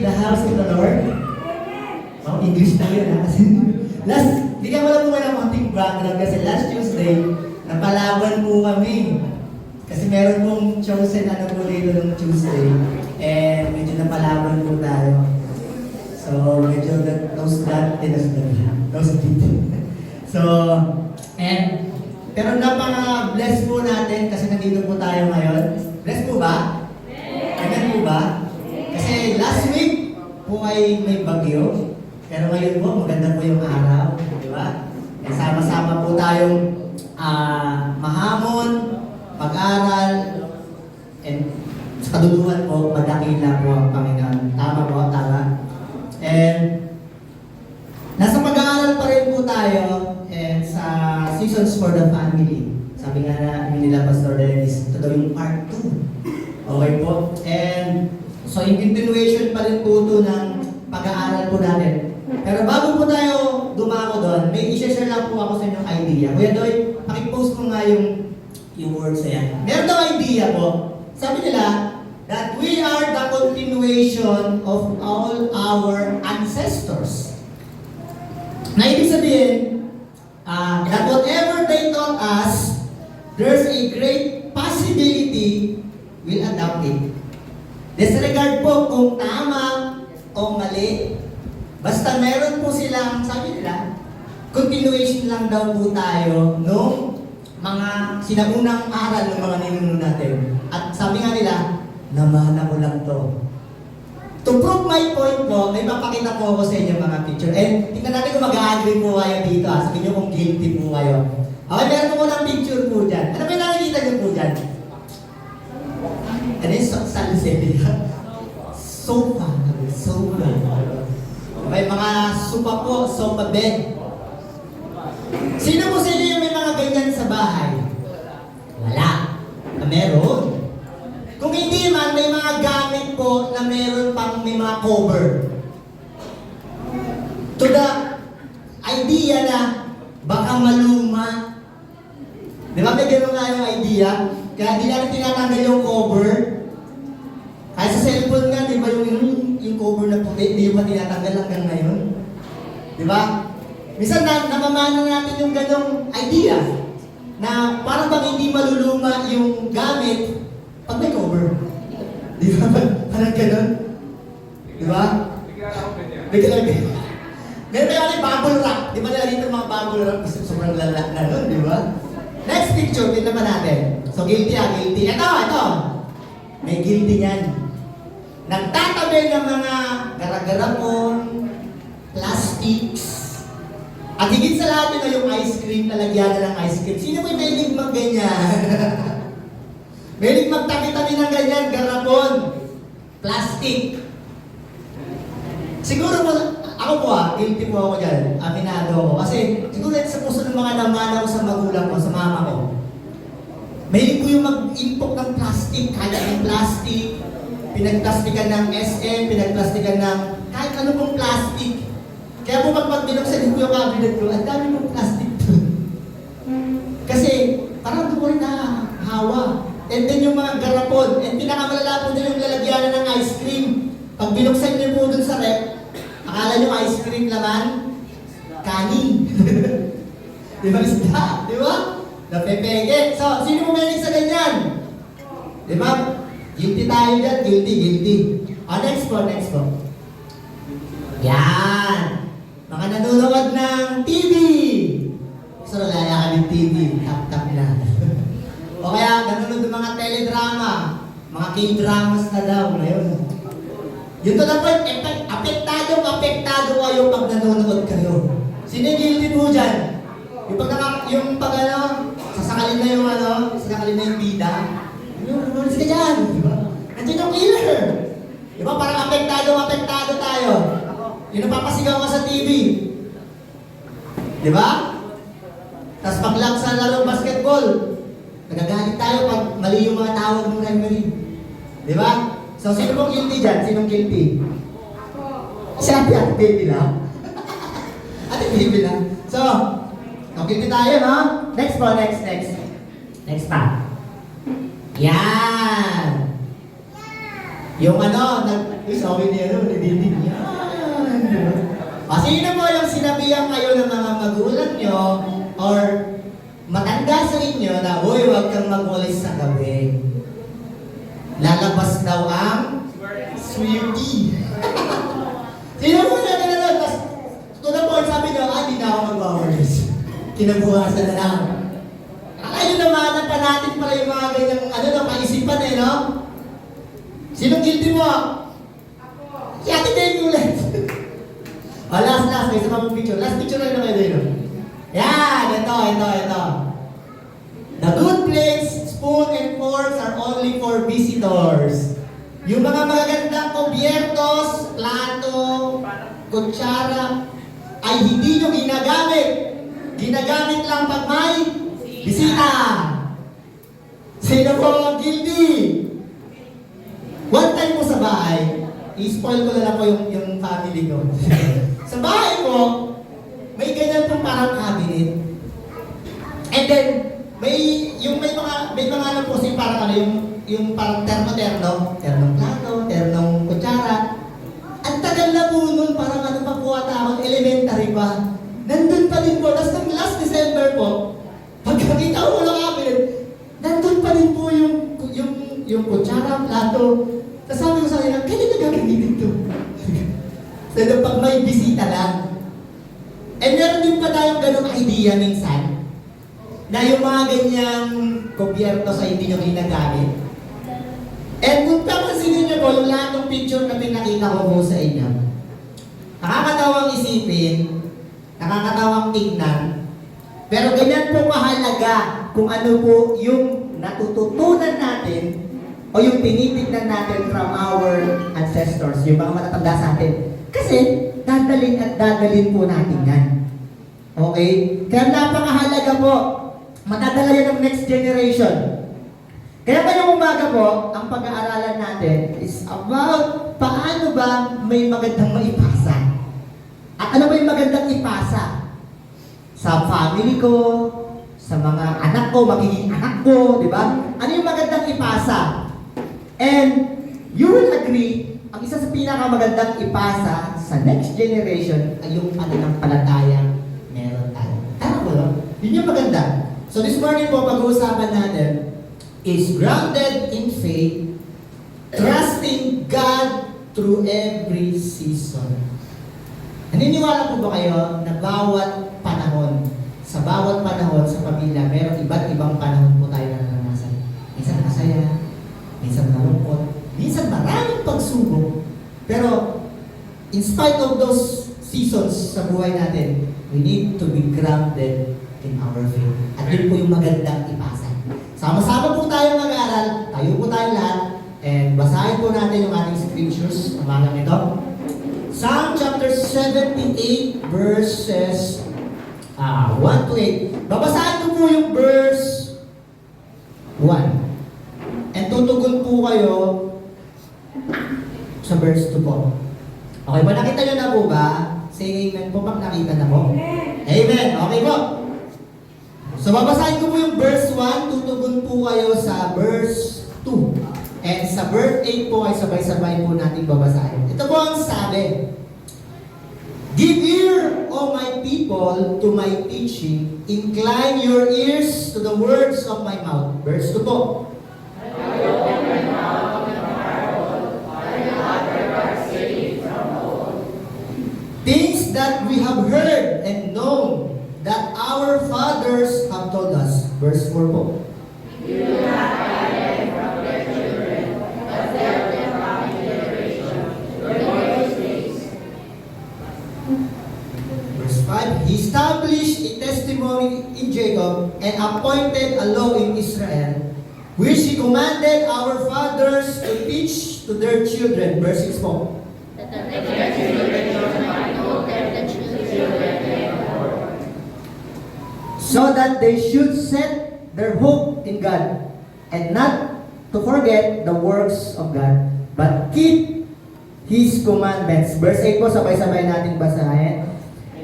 the house of the Lord? Oh, English na yun ha. Bigyan mo lang po ng konting background kasi last Tuesday, napalaban po kami. Kasi meron pong chosen ano po dito ng Tuesday. And medyo napalaban po tayo. So, medyo nose dito. So, pero napaka-bless po natin kasi nandito po tayo ngayon. Bless po ba? Amen po ba? Kasi last week po ay may bagyo. Pero ngayon po, maganda po yung araw. Di ba? Sama-sama po tayong mahamon, mag-aral, and sa kaduluhan po, madakila po ang Panginoon. Tama po, tama. And nasa mag-aaral pa rin po tayo sa Seasons for the Family. Sabi nga na nila Pastor Dennis, ito daw yung part 2. Okay po? And so in continuation pa rin po ito ng pag-aaral po natin. Pero bago po tayo dumako doon, may i-share lang po ako sa inyong idea. Kuya Doy, pakipost mo nga yung words na yan. Meron daw idea po. Sabi nila, that we are the continuation of all our ancestors. Na ibig sabihin, that whatever they taught us, there's a great possibility we'll adopt it. Disregard po kung tama o mali. Basta meron po silang, sabi nila, continuation lang daw po tayo nung mga sinaunang aral ng mga ninuno natin. At sabi nga nila, namana ko lang to. To prove my point po, may papakita po ako sa inyo mga picture. And tingnan natin kung mag-agree po kayo dito. Sabihin nyo kung guilty po kayo. Okay, meron po ng picture po dyan. Ano ba yung nakikita nyo po dyan? Ano yung salseria? Sofa. Sofa. May mga sofa po, sofa bed. Sino po sa inyo yung may mga ganyan sa bahay? Wala. Meron. Kung hindi man, may mga gamit po na meron pang may mga cover. To the idea na baka maluma. Di ba may gano'n nga yung idea? Kaya di natin tinatanggal yung cover. Kaya sa cellphone nga, di ba yung cover na puti, di ba tinatanggal hanggang ngayon? Di ba? Minsan namamana natin yung ganong idea na parang bang hindi maluluma yung gamit pag may cover. Di ba? Parang ganon. Di ba? Bigla. Meron tayo yung bubble wrap. Di ba nila dito mga bubble wrap? Sobrang lala na nun, di ba? Next picture, tignan naman natin. So guilty guilty. Ito. May guilty yan. Nagtatabi ng mga gara-garapon, plastics, at higit sa lahat nila yung ice cream, talagyan na ng ice cream. Sino may mahilig mag-ganyan? Mahilig magtabi-tabi ng ganyan, garapon, plastic. Siguro ako po guilty po ako dyan, aminado ako. Kasi siguro sa puso ng mga namana ko sa magulang ko, sa mama ko. Mahilig po yung mag-impok ng plastic, kaya ng plastic, pinagplastikan ng SM, pinagplastikan ng kahit ano pong plastic. Kaya po pag binuksan ko yung cabinet ko, ang dami pong plastic doon. Kasi parang doon ko rin nahahawa. And then yung mga garapon, and pinakamalala po din yung lalagyanan ng ice cream. Pag binuksan niyo po doon sa rep, akala nyo ice cream laman, kanin. Di ba isda? Di ba? Napepege. So, sino mo mahilig sa ganyan? Di ba? Guilty tayo dyan. Guilty. Next po. Yan. Mga nanonood ng TV. Gusto na laya ka ng TV. Tap na. O kaya, nanonood ng mga teledrama. Mga K-dramas na daw ngayon. Yun to na po, apektado kayo pag nanonood kayo. Sino guilty po dyan? Sasakalin na yung bida. Umalis ka dyan. Nandiyan yung killer. Di ba? Parang apektado tayo. Yung napapasigaw ka sa TV. Di ba? Tapos pag sa larong basketball, nagagalit tayo pag mali yung mga tawag ng referee. Di ba? So, sino pong guilty dyan? Sinong guilty? Si Ate Baby lang. Ate Baby lang. So, guilty tayo, no? Next po, next. Next pa. Yan! Yung Uy, sabi niya, nadidig yan. Sino po yung sinabihan kayo ng mga magulang nyo or matanda sa inyo na, uy, huwag kang mag-walis sa gabi. Lalabas daw ang sweetie. Sino po na gano'n? Tapos, to the point, sabi nyo, di na ako mag-walis. Kinabukasan na lang. Ayun naman, pa natin pala yung mga ganyang, kaisipan no? Sino guilty mo? Ako. Si Ate Dave ulit. Last, may isa pa mong picture. Last picture na kayo doon. Yan, ito. The good plates, spoon, and forks are only for visitors. Yung mga magagandang kubyertos, plato, kutsara, ay hindi nyo ginagamit. Ginagamit lang pag may bisita. Sino po ang guilty? One time po sa bahay, i-spoil ko na lang po yung family ko. Sa bahay ko, may ganyan pong parang cabinet. And then, may mga ano po kasi parang yung parang ternong plato, ternong kutsara. Ang tagal na po nun, parang pa po ata ako, elementary pa. Nandun pa din po. Tapos ng last December po, pagkakita ko ng cabinet, nandun pa din po yung kutsara, plato. Tapos sabi ko sa kanya, kailan na gagamitin ito? So, pag may bisita lang. And meron din pa tayong ganong idea minsan, na yung mga ganyang kubyerto sa hindi nyo ginagamit. And kung papansinin nyo po, yung lahat ng picture na pinakita ko po sa inyo, nakakatawang isipin, nakakatawang tingnan, pero ganyan po mahalaga kung ano po yung natututunan natin o yung tinitignan natin from our ancestors, yung mga matatanda sa atin. Kasi, dadalin po natin yan. Okay? Kaya napakahalaga po, matadala yan ng next generation. Kaya ngayong umaga po, ang pag-aaralan natin is about paano ba may magandang maipasa. At ano ba yung magandang ipasa? Sa family ko, sa mga anak ko, magiging anak ko, di ba? Ano yung magandang ipasa? And you will agree, ang isa sa pinakamagandang ipasa sa next generation ay yung pananampalatayang meron tayo. Tama po, no? Yun yung maganda. So this morning po, pag-uusapan natin is grounded in faith, trusting God through every season. Naniniwala po ba kayo na bawat panahon, sa pamilya, meron iba't ibang panahon po tayo na naranasan. Minsan masaya, minsan malungkot, minsan maraming pagsubok. Pero, in spite of those seasons sa buhay natin, we need to be grounded in our faith. At yun po yung magandang ipasa. Sama-sama po tayo mag-aaral, tayo po tayo lahat, and basahin po natin yung ating scriptures, umagang ito. Psalm chapter 78, verses 1 to 8. Babasahin ko po yung verse 1. And tutugon po kayo sa verse 2 po. Okay ba? Nakita nyo na po ba? Say amen po pag nakita na po. Amen. Okay po. So babasahin ko po yung verse 1. Tutugon po kayo sa verse 2. And sa verse 8 po ay sabay-sabay po natin babasahin. Ito po ang sabi. Give ear, O my people, to my teaching. Incline your ears to the words of my mouth. Verse 2 po. Things that we have heard and known that our fathers have told us. Verse 4 po. You do not hide them from their children, but tell them from generation to generation. Verse 5. He established a testimony in Jacob and appointed a law in Israel, which He commanded our fathers to teach to their children. Verse 6 po. That their children might know their children so that they should set their hope in God and not to forget the works of God, but keep His commandments. Verse 8 po, sabay-sabay nating basahin.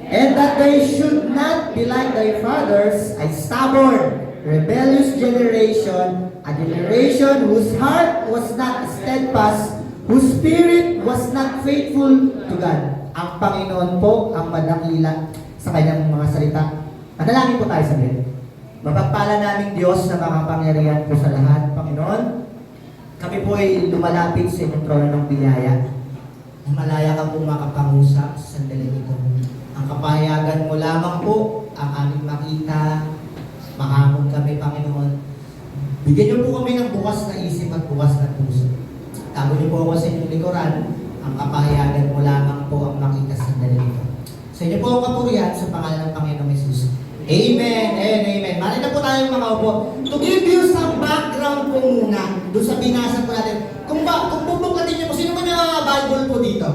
And that they should not be like their fathers, a stubborn, rebellious generation, a generation whose heart was not steadfast, whose spirit was not faithful to God. Ang Panginoon po ang madakila sa kanyang mga salita. Manalangin po tayo sa Diyos. Mapagpala namin Diyos na makapangyarihan po sa lahat, Panginoon. Kami po ay lumalapit sa inyong trono ng biyaya. Malaya ka po makapangusap sa sandali ito. Ang kapahayagan mo lamang po ang aming makita. Mahamon kami, Panginoon. Bigyan niyo po kami ng bukas na isip at bukas na puso. Tago niyo po ako sa inyong likuran. Ang kapahayagan mo lamang po ang makita sa sandali ito. Sa inyo po ang kapurihan sa pangalan ng Panginoong Jesus. Amen and amen. Mali na po tayong mga upo. To give you some background po muna doon sa binasa po natin. Kung bubuklatin niyo po, sino man yung mga Bible po dito?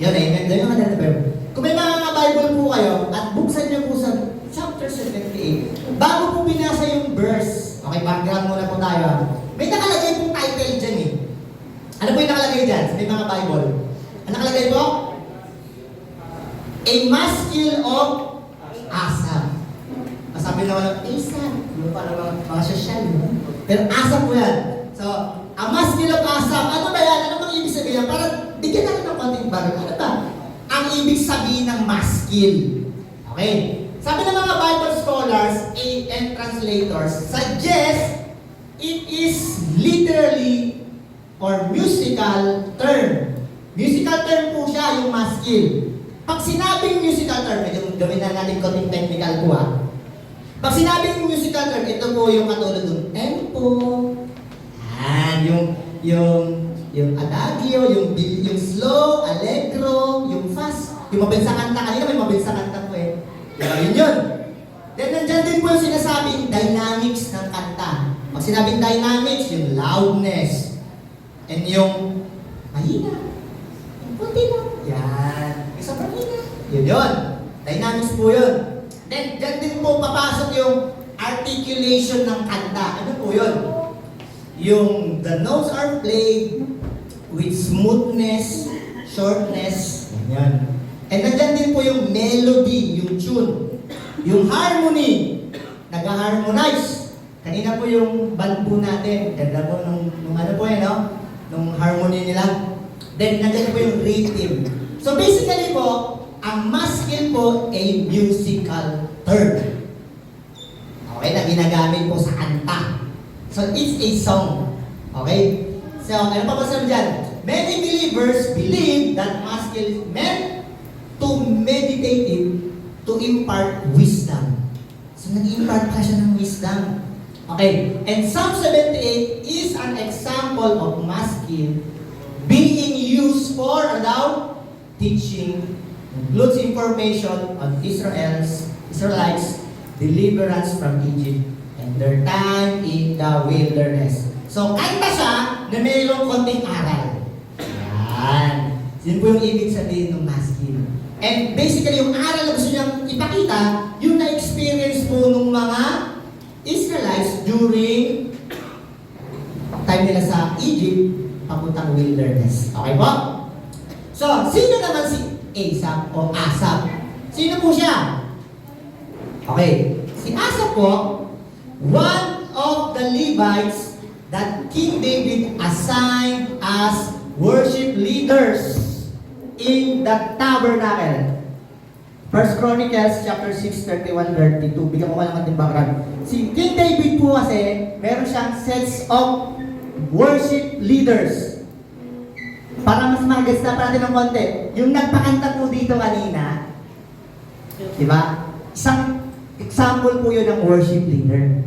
Yun, amen. Doon yung mga Bible. Kung may mga Bible po kayo, at buksan niyo po sa chapter 78, bago po binasa yung verse, okay, background muna po tayo. May nakalagay pong title dyan eh. Ano po yung nakalagay dyan sa may mga Bible? Ano nakalagay po? A Maskil of Asaph. Masabi naman ng Asaph. Yung parang mga sosyal. Pero Asaph po yan. So, a Maskil of Asaph. Ano ba yan? Ano bang ibig sabihin? Parang bigyan natin ng konting bago. Ano ba? Ang ibig sabihin ng maskil. Okay. Sabi ng mga Bible scholars and translators, suggest it is literally or musical term. Musical term po siya, yung maskil. Pag sinabing musical term, medyo gawin na natin konting technical po ha. Pag sinabing musical term, ito po yung katulad ng tempo, yung adagio, yung slow, allegro, yung fast, yung mabilis na kanta. Kanina may mabilis na kanta po eh. Yun. Then nandyan din po yung sinasabing dynamics ng kanta. Pag sinabing dynamics, yung loudness, and yung mahina, yung kunti lang. Yan. Sobrang hina. Yun. Dynamics po yun. Then, dyan din po papasok yung articulation ng kanta. Ano po yun? Yung the notes are played with smoothness, shortness. Yan. And nandyan din po yung melody, yung tune. Yung harmony, nag-harmonize. Kanina po yung band po natin. Ganda po nung ano po yan, no? Nung harmony nila. Then, nandyan po yung rhythm. So basically po, ang maskil po ay musical term. Okay, na ginagamit po sa kanta. So it's a song. Okay? So, ano pa ba sabi dyan? Many believers believe that maskil is meant to meditate it, to impart wisdom. So nag-impart pa siya ng wisdom. Okay, and Psalm 78 is an example of maskil being used for teaching, includes information on Israelites' deliverance from Egypt and their time in the wilderness. So, kanta siya na mayroong konting aral. Yan. Yun po yung ibig sabihin ng maskil. And basically, yung aral na gusto niyang ipakita, yung na-experience po ng mga Israelites during time nila sa Egypt, papuntang wilderness. Okay po? So, sino naman si Asaph o Asaph? Sino po siya? Okay. Si Asaph po, one of the Levites that King David assigned as worship leaders in the tabernacle. 1 Chronicles chapter 6, 31-32. Bigyan ko lang ng background. Si King David po kasi, meron siyang sets of worship leaders. Para mas mag-gets na natin ng konti, yung nagpakanta po dito kanina, di ba? Isang example po yun ng worship leader.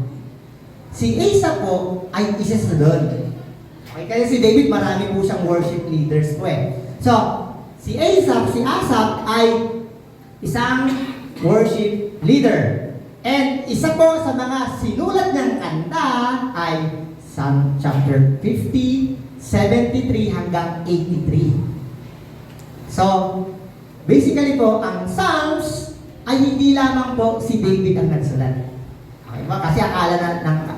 Si Asaph po ay isa sa doon. Okay, kaya si David marami po siyang worship leaders po eh. So, si Asaph ay isang worship leader. And isa po sa mga sinulat ng kanta ay Psalm chapter 50, 73 hanggang 83. So, basically po, ang Psalms ay hindi lamang po si David ang nagsulat. Okay ba? Kasi akala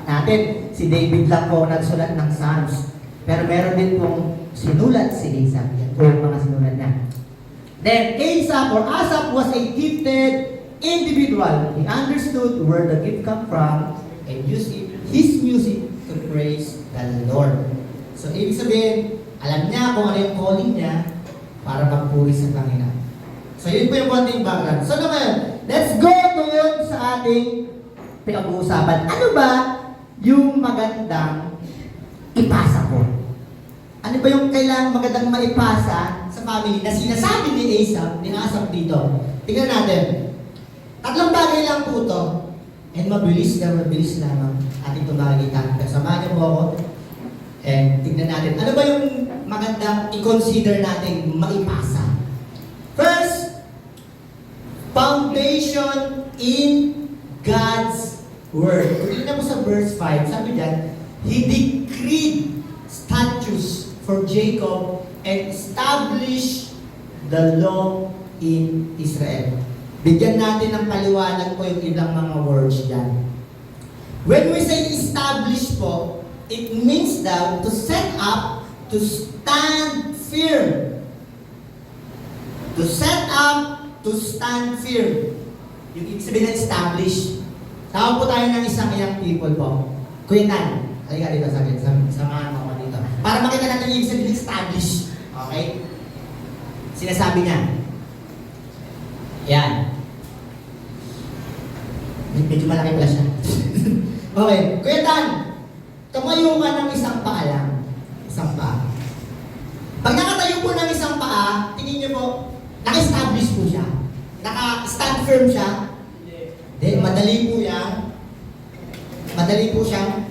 natin si David lang po nagsulat ng Psalms. Pero meron din pong sinulat si Asaph. Yan po yung mga sinulat niya. Then, Asaph was a gifted individual. He understood where the gift come from and used his music to praise the Lord. So, ibig sabihin, Alam niya kung ano yung calling niya para magpuri sa Panginoon. So yun po yung konting background. So naman, let's go to sa ating pinag-uusapan. Ano ba yung magandang ipasa ko? Ano ba yung kailangan magandang maipasa sa family na sinasabi ni Asaph dito? Tingnan natin. 3 bagay lang po ito. And mabilis lamang ating ito makikita. Kasamahan niyo po ako. And tingnan natin. Ano ba yung magandang i-consider natin maipasa? First, foundation in God's Word. Kung tingnan mo sa verse 5, sabi diyan, He decreed statutes for Jacob and established the law in Israel. Bigyan natin ng paliwanag po yung ilang mga words dyan. When we say establish po, it means daw to set up, to stand firm. To set up, to stand firm. Yung ibig sabihin ng establish. Tawag po tayo ng isang young people po. Kuya Tan, halika dito sa akin, samahan mo ako dito. Para makita natin yung ibig sabihin ng establish. Okay? Sinasabi niya. Yan. Medyo malaki pala siya. Okay. Kuya Tan, tumayo ka ng isang paa lang. Isang paa. Pag nakatayo po ng isang paa, tingin niyo po, naka-establish po siya. Naka-stand firm siya. Hindi. Madali po siyang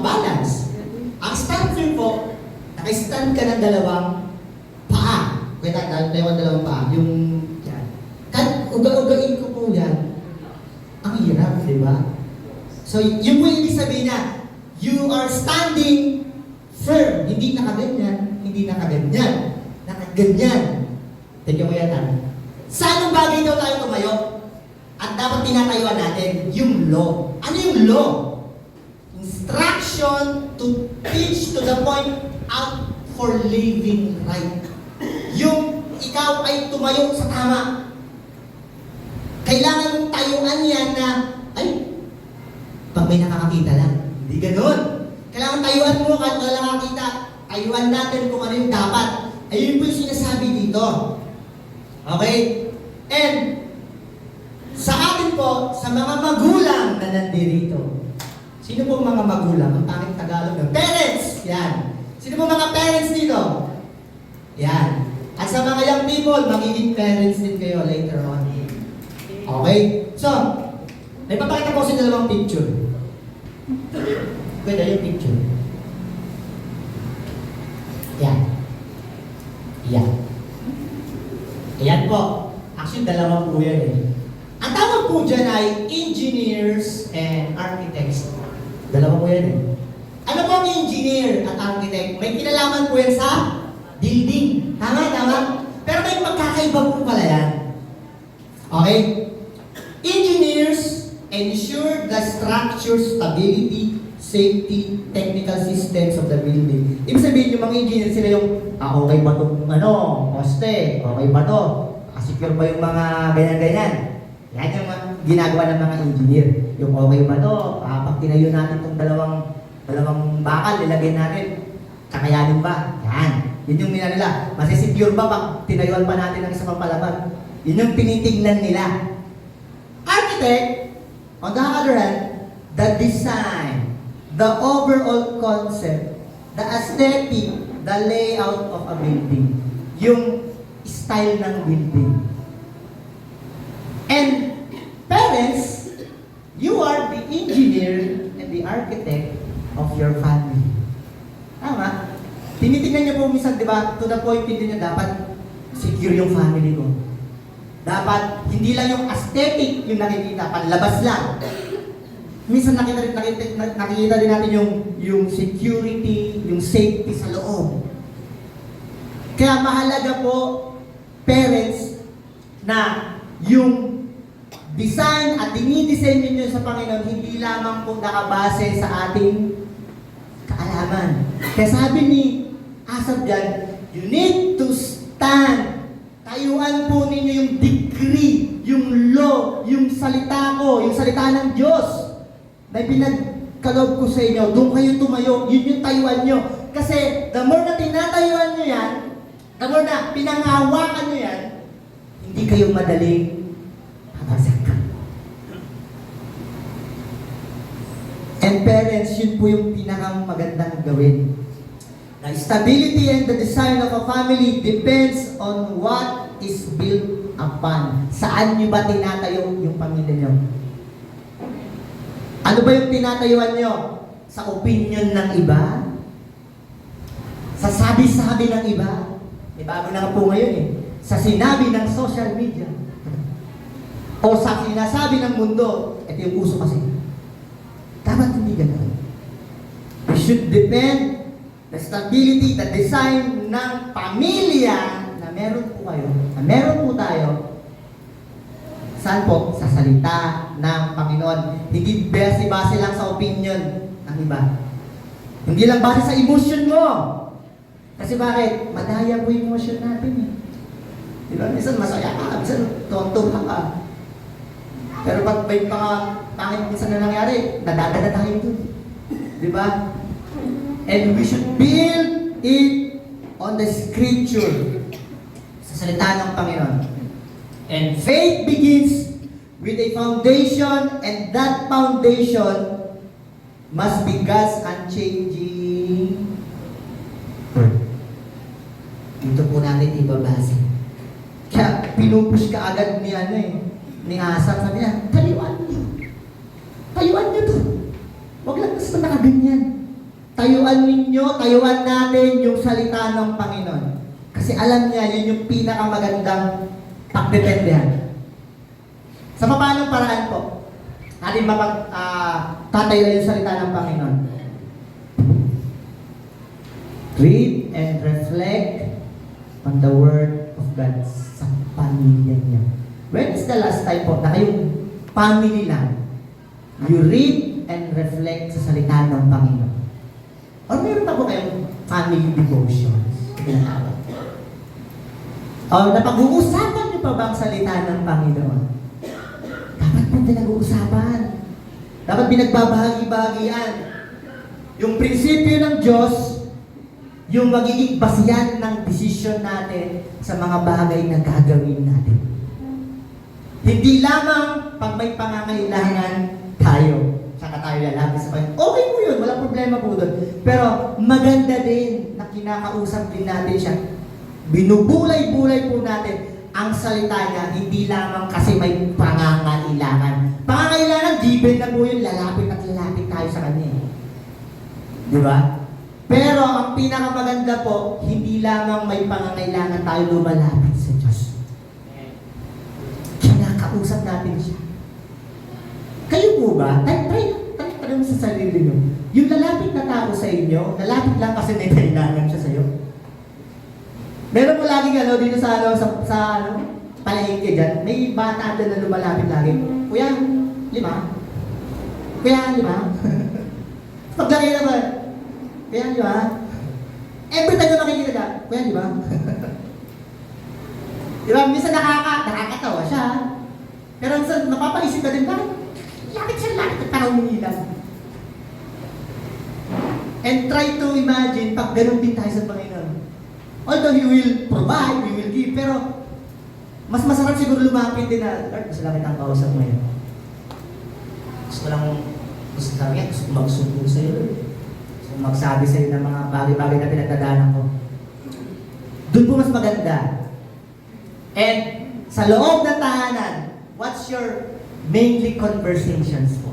balance. Ang stand firm po, naka-stand ka ng dalawang paa. Kuya Tan, dalawang paa. Yung, yan. Uga-ugain ko po yan. Ang hirap, di ba? So, yun po yung ibig sabihin niya, you are standing firm. Hindi nakaganyan, hindi nakaganyan. Nakaganyan. Tignan mo yan, Sa anong bagay daw tayo tumayo? At dapat tinatayuan natin, yung law. Ano yung law? Instruction to teach to the point out for living right. Yung ikaw ay tumayo sa tama. Kailangan mong tayuan yan na, ay, pag may nakakakita lang. Hindi ganun. Kailangan tayuan mo kahit wala nakakita. Tayuan natin kung ano yung dapat. Ayun po yung sinasabi dito. Okay? And, sa atin po, sa mga magulang na nandirito. Sino po mga magulang? Ang pangit Tagalog na. Parents! Yan. Sino po mga parents dito? Yan. At sa mga young people, magiging parents din kayo later on. Okay? So, may papakita ko sa dalawang picture. Pwede yung picture. Yan. Yan. Ayan po. Actually, dalawa po yan eh. Ang tawag po dyan ay engineers and architects. Dalawa po yan eh. Ano po ang engineer at architect? May kinalaman po yan sa building. Tama? Pero may magkakaiba po pala yan. Okay? Engineers ensure the structure stability, safety, technical systems of the building. Ibig sabihin yung mga engineer sila yung, okay ba itong poste? Okay ba ito? Secure ba yung mga ganyan-ganyan? Yan yung ginagawa ng mga engineer. Yung okay ba ito? Pag tinayo natin itong dalawang bakal, ilagay natin, kakayanin ba? Yan. Yun yung nila. Masisecure ba pag tinayuan pa natin ng isang palapag? Yun yung tinitingnan nila. Architect, on the other hand, the design, the overall concept, the aesthetic, the layout of a building, yung style ng building. And parents, you are the engineer and the architect of your family. Tama? Tinitingnan niyo po minsan, di ba, to the point din niyo dapat secure yung family ko. Dapat, hindi lang yung aesthetic yung nakikita, panlabas lang. Minsan nakikita din natin yung security, yung safety sa loob. Kaya mahalaga po, parents, na yung design at dinidesign ninyo sa Panginoon, hindi lamang po nakabase sa ating kaalaman. Kaya sabi ni Asaph dyan, you need to stand. Tayuan po ninyo yung decree, yung law, yung salita ko, yung salita ng Diyos na pinagkaloob ko sa inyo. Doon kayo tumayo, yun yung tayuan nyo. Kasi the more na tinatayuan nyo yan, the more na pinangawakan nyo yan, hindi kayo madaling babagsak. And parents, yun po yung pinakang magandang gawin. The stability and the design of a family depends on what is built upon. Saan nyo ba tinatayo yung pamilya nyo? Ano ba yung tinatayuan nyo? Sa opinion ng iba? Sa sabi-sabi ng iba? May bago na nga po ngayon eh. Sa sinabi ng social media. O sa sinasabi ng mundo. Ito yung uso kasi. Dapat hindi ganun. We should depend the stability, the design ng pamilya na meron po kayo, na meron po tayo. Saan po? Sa salita ng Panginoon. Hindi base lang sa opinion ng iba. Hindi lang base sa emotion mo. Kasi bakit? Madaya po yung emotion natin eh. Di ba? Minsan masaya ka, minsan tonto ka. Pero pag may mga pangit minsan na nangyari, nadadala tayo dun. Di ba? And we should build it on the scripture. Sa salita ng Panginoon. And faith begins with a foundation, and that foundation must be God's unchanging word. Dito po natin ibabase. Kaya pinupush ka agad ni ni Asaf, sabi niya, tayuan niyo. Tayuan niyo to. Huwag lang basta nakaganyan. Tayuan ninyo, tayuan natin yung salita ng Panginoon. Kasi alam niya, yun yung pinakamagandang pagdependehan. Sa paanong paraan po, atin ba tatayuan yung salita ng Panginoon? Read and reflect on the Word of God sa pamilya niya. When is the last time po na kayong family lang, you read and reflect sa salita ng Panginoon? Or meron pa po kayong family devotions? O napag-uusapan niyo pa ba ang salita ng Panginoon? Dapat po pinag-uusapan. Dapat pinagbabahagi-bahagian. Yung prinsipyo ng Diyos, yung magiging basihan ng desisyon natin sa mga bagay na gagawin natin. Hindi lamang pag may pangangailangan tayo, saka tayo lalapit sa Panginoon. Okay po yun, walang problema po doon. Pero maganda din na kinakausap din natin siya. Binubulay-bulay po natin ang salita niya, hindi lamang kasi may pangangailangan. Pangangailangan, given na po yun, lalapit at lalapit tayo sa Kanya. Di ba? Pero ang pinakamaganda po, hindi lamang may pangangailangan tayo lumalapit sa Diyos. Kinakausap natin siya. Kayo po ba? Try mo sa sarili nyo. Yung lalapit na tao sa inyo, lalapit lang kasi may kailangan siya sa'yo. Meron mo laging dito sa palengke dyan, may bata doon na lumalapit lagi. Kuya, 5? Kuya, 5? Paglagay naman, Kuya, 5? Every time na makikita ka, Kuya, 5? Di ba? Minsan nakakatawa siya. Pero minsan napapaisip ka din, bakit? Lapit siya, lapit at parang umiilang. And try to imagine, pag ganun din tayo sa Panginoon. Although He will provide, He will give, pero mas masarap siguro lumapit din na, Lord, gusto lang kitang kausap ngayon. Gusto ko magsubo sa'yo. Gusto ko magsabi sa'yo ng mga bagay-bagay na pinagdadaanan ko. Doon po mas maganda. And sa loob ng tahanan, what's your mainly conversations po?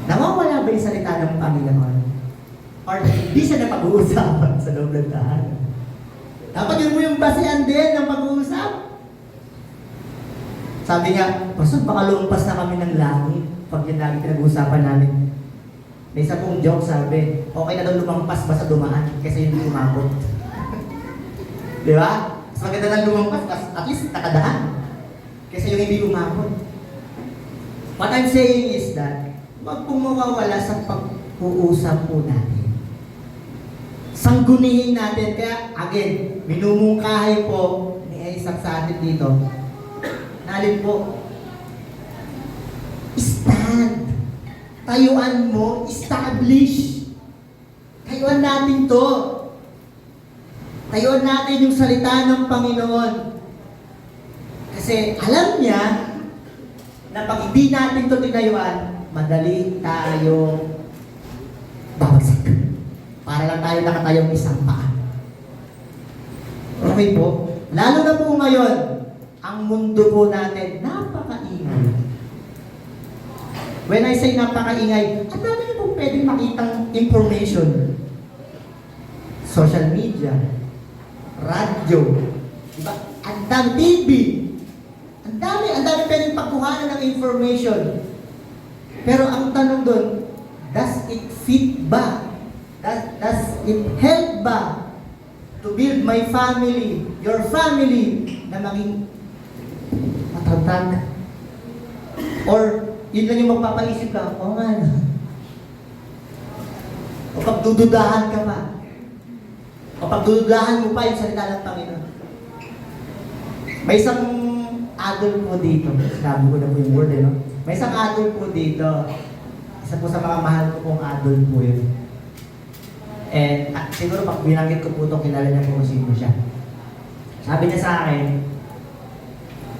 Nawawala ba yung salita ng Panginoon? Or hindi siya na pag-uusapan sa loob ng tahanan? Dapat yun mo yung basehan din ng pag-uusap. Sabi nga, Pastor, baka lumpas na kami ng langit pag yun lagi pinag-uusapan namin. May isa pong joke sabi, okay na daw lumampas basta dumaan kasi hindi umabot. Di ba? Mas maganda lang lumampas, at least nakadaan. Kasi yung hindi umabot. What I'm saying is that, huwag pong mawawala sa pag-uusap po natin. Sanggunihin natin. Kaya, again, minumungkahi po ni Isaac sa atin dito. Nalin po, stand. Tayuan mo, establish. Tayuan natin to. Tayuan natin yung salita ng Panginoon. Kasi alam niya na pag hindi natin to tinayuan, madali tayo babagsak. Para lang tayo nakatayong isang paa. Okay po? Lalo na po ngayon, ang mundo po natin, napakaingay. When I say napakaingay, ang dami niyo po pwedeng makitang information. Social media, radyo, diba? Ang dami, TV. Ang dami pwedeng pagkuhanan ng information. Pero ang tanong doon, does it fit ba? Does it help ba to build my family, your family, na maging matatag? Or yun lang yung magpapaisip ka, o nga na. O pagdududahan ka pa. O pagdududahan mo pa yung salita ng Panginoon. May isang adult po dito. Sinabi ko na po yung word, no? May isang adult po dito. Isa po sa mga mahal ko pong adult po yun. And siguro pag binanggit ko po ito, kilala niya po kung sino siya. Sabi niya sa akin,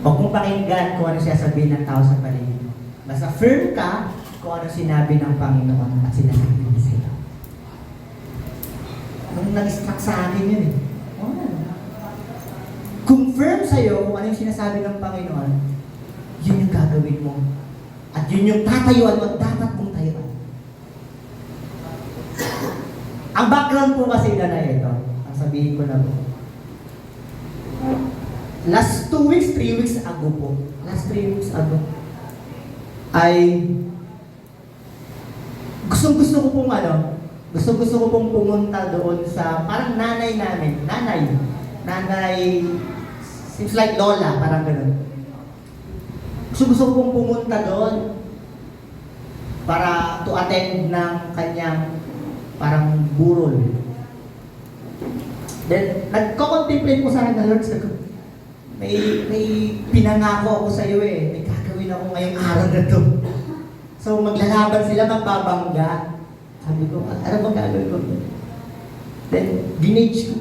huwag mong pakinggan kung ano siya sabihin ng tao sa paligid. Basta firm ka kung ano sinabi ng Panginoon at sinasabi niya sa iyo. Nung nag-struck sa akin yun eh. Kung firm sa'yo kung ano yung sinasabi ng Panginoon, yun yung gagawin mo. At yun yung tatayuan mo at dapat mong tayuan. Ang background po kasi na ito, ang sabihin ko na po. Last 2 weeks, 3 weeks ago po. Last 3 weeks ago. Ay gusto ko pong pumunta doon sa parang nanay namin. Nanay, seems like lola, parang gano'n. Gusto ko pong pumunta doon para to attend ng kanyang parang burol. Then, nagko-contemplate ko sa akin na Lord, may pinangako ako sa iyo eh. May gagawin ako ngayong araw na to. So, maglalaban sila, magbabangga. Sabi ko, ano bang gagawin ko? Then, ginage ko.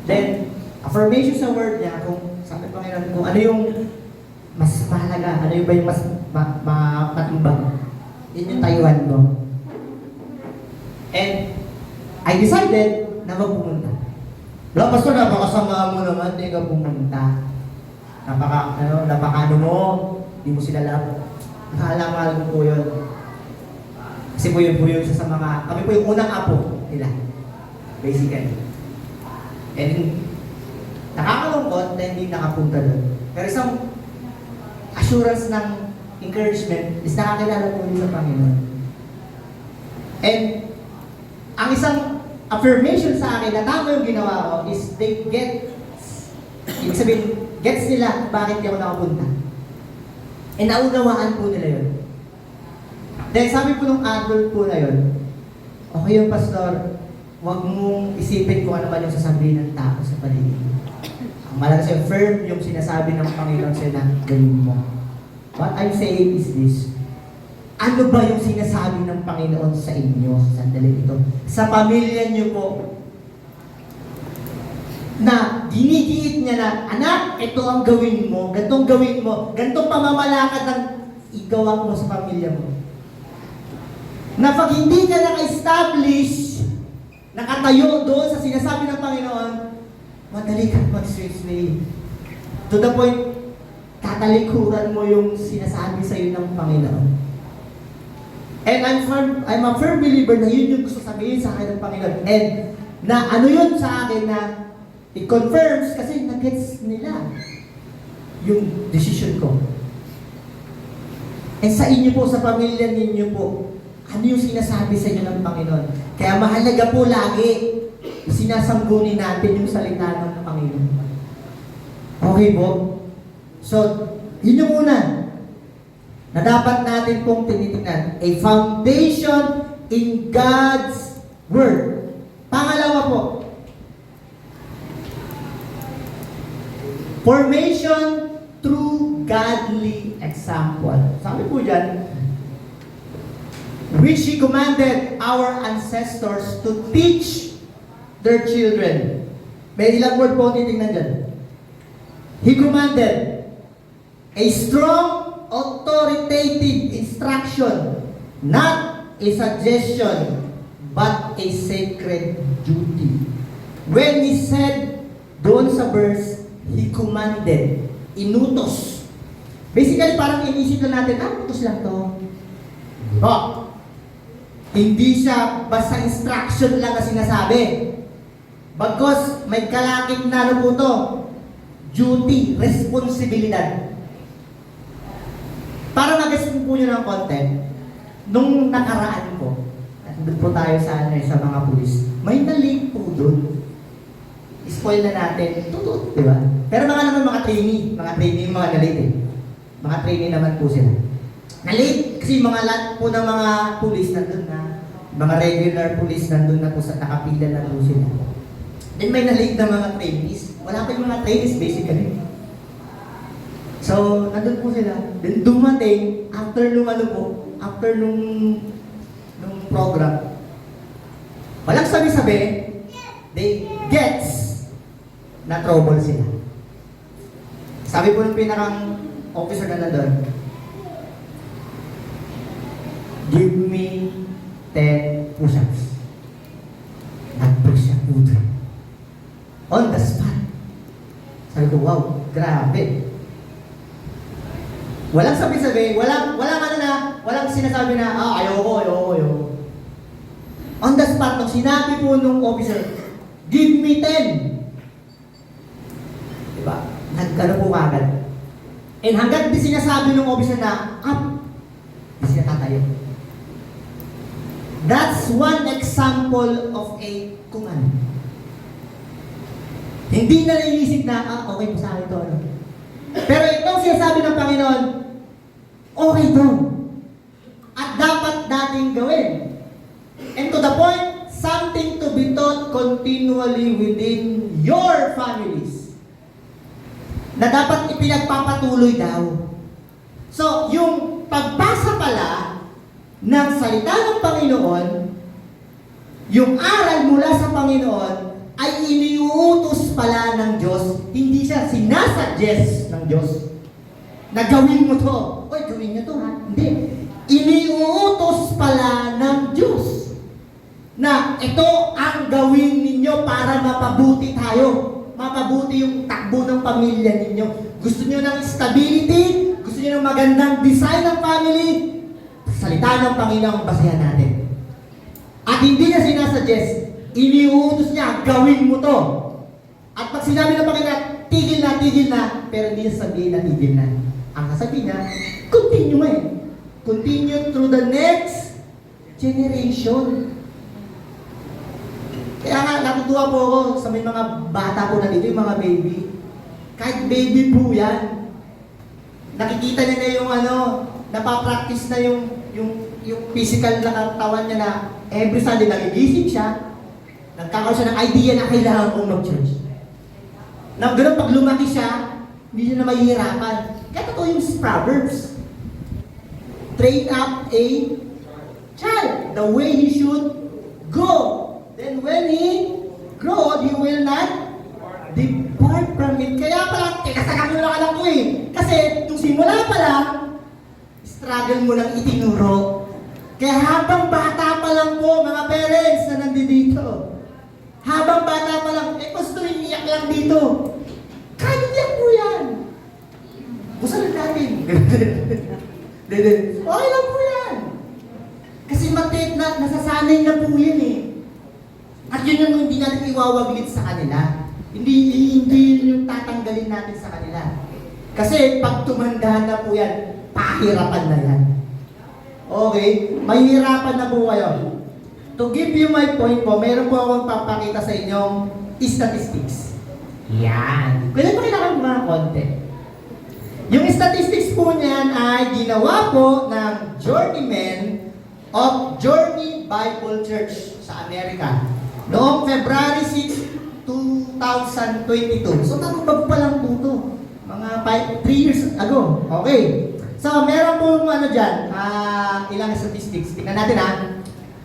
Then, affirmation sa word niya, kung sabi pa ngayon, kung ano yung mas mahalaga, ano yung ba yung mas matimbang. Yun yung tayuan mo. And I decided na magpumunta. Wala, Pastor, napakasama mo naman, hindi ka pumunta. Napaka mo, hindi mo sila alam. Nakaalam ko po yun. Kasi po yun siya sa mga, kami po yung unang apo nila. Basically. And nakakalungkot na hindi nakapunta doon. Pero isang assurance ng encouragement is nakakilala po nila sa Panginoon. And ang isang affirmation sa akin na tama yung ginawa ko is they get, ibig sabihin, gets nila bakit di ako nakapunta. And naunawaan po nila yun. Then sabi po nung adult po na yun, okay yung pastor, huwag mong isipin kung ano ba yung sasabihin ng tao sa paligid. Ang malaga sa'yo, firm yung sinasabi ng Panginoon sa'yo na gawin mo. What I'm saying is this, ano ba yung sinasabi ng Panginoon sa inyo sa sandali ito? Sa pamilya niyo po, na ginigiit niya na, anak, ito ang gawin mo, gantong gawin mo, gantong pamamalakad ang igawa mo sa pamilya mo. Na pag hindi ka naka-establish, nakatayo doon sa sinasabi ng Panginoon, madali kang mag-sway. To the point, tatalikuran mo yung sinasabi sa iyo ng Panginoon. And I'm a firm believer na yun yung gusto sabihin sa akin ng Panginoon. And na ano yun sa akin na it confirms kasi nag-gets nila yung decision ko. And sa inyo po, sa pamilya ninyo po, ano yung sinasabi sa inyo ng Panginoon? Kaya mahalaga po lagi sinasangguni natin yung salita ng Panginoon. Okay po? So, yun yung una na dapat natin pong tinitingnan. A foundation in God's Word. Pangalawa po, formation through godly example. Sabi po dyan, which He commanded our ancestors to teach their children. May ilang word po titingnan dyan. He commanded a strong, authoritative instruction, not a suggestion, but a sacred duty. When He said doon sa verse, He commanded, inutos. Basically, parang inisip na natin, utos lang to. Hindi siya basta instruction lang na sinasabi. Bagkos may kalakip na ano po to, duty, responsibilidad. Para mag-guess po nyo ng content, nung nakaraan po, doon po tayo sa mga pulis, may na-late po doon. Spoil na natin, totoo, di ba? Pero mga trainee yung mga na-late eh. Mga trainee naman po sila. Na-late kasi mga lahat po ng mga pulis nandun na, mga regular pulis nandun na po sa nakapila na po sila. Then may na-late na mga trainees. Wala pa yung mga trainees basically. So, nandun po sila. Then dumating, after nung program, walang sabi-sabi, they gets na trouble sila. Sabi po ng pinakang officer na nandun, give me 10 push-ups. Nag-push up po doon. On the spot. Sabi ko, wow, grabe. Walang sabi-sabi, walang sinasabi na, ayoko. On the spot, nung sinabi po nung officer, give me 10. Diba? Nagkano po agad. And hanggang di sinasabi nung officer na, up, di sila tatayo. That's one example of a command. Hindi na naiisip na, okay po sa akin ito. Pero itong sinasabi ng Panginoon, okay to. At dapat nating gawin. And to the point, something to be taught continually within your families. Na dapat ipinagpapatuloy daw. So, yung pagbasa pala ng salita ng Panginoon, yung aral mula sa Panginoon, ay iniuutos pala ng Diyos. Hindi siya sinasuggest ng Diyos. Na gawin mo to. Oy, gawin niyo to ha. Hindi. Iniuutos pala ng Diyos. Na ito ang gawin ninyo para mapabuti tayo. Mapabuti yung takbo ng pamilya ninyo. Gusto niyo ng stability? Gusto niyo ng magandang design ng family? Salita ng Panginoon basahan natin. At hindi niya sinasuggest. Iniuutos niya, gawin mo to. At pag sinabi ng Panginoon, tigil na, pero hindi sabihin na tigil na. Ang sasabihin niya, continue Continue through the next generation. Kaya nga, natutuwa po ako sa may mga bata po na dito, yung mga baby. Kahit baby po yan, nakikita niya na yung napapractice na yung physical na katawan niya na every Sunday nagigising siya, nagkakaroon siya ng idea na kailangan kong mag-church. Na gano'n pag lumaki siya, hindi siya na mahihirapan. Kaya totoo yung Proverbs. Train up a child the way he should go. Then when he grows, he will not depart from it. Kaya pala, tekasakan mo lang alam ko eh. Kasi nung simula pa lang, struggle mo lang itinuro. Kaya habang bata pa lang po, mga parents na nandito, habang bata pa lang, gusto rin iyak lang dito. Kaya iyak po yan. Gusto lang natin. Okay lang po yan. Kasi nasasanay na po yan eh. At yun yung hindi natin iwawaglit sa kanila. Hindi yung tatanggalin natin sa kanila. Kasi pag tumanda na po yan, pahirapan na yan. Okay? Mahihirapan na po kayo. To give you my point po, meron po akong papakita sa inyong statistics. Yan. Pwede pa kailangan mga konti. Yung statistics po niyan ay ginawa po ng journeyman of Journey Bible Church sa Amerika noong February 6, 2022. So, tatubag pa lang po ito. Mga 3 years ago. Okay. So, meron po ano dyan, ilang statistics. Tingnan natin ha.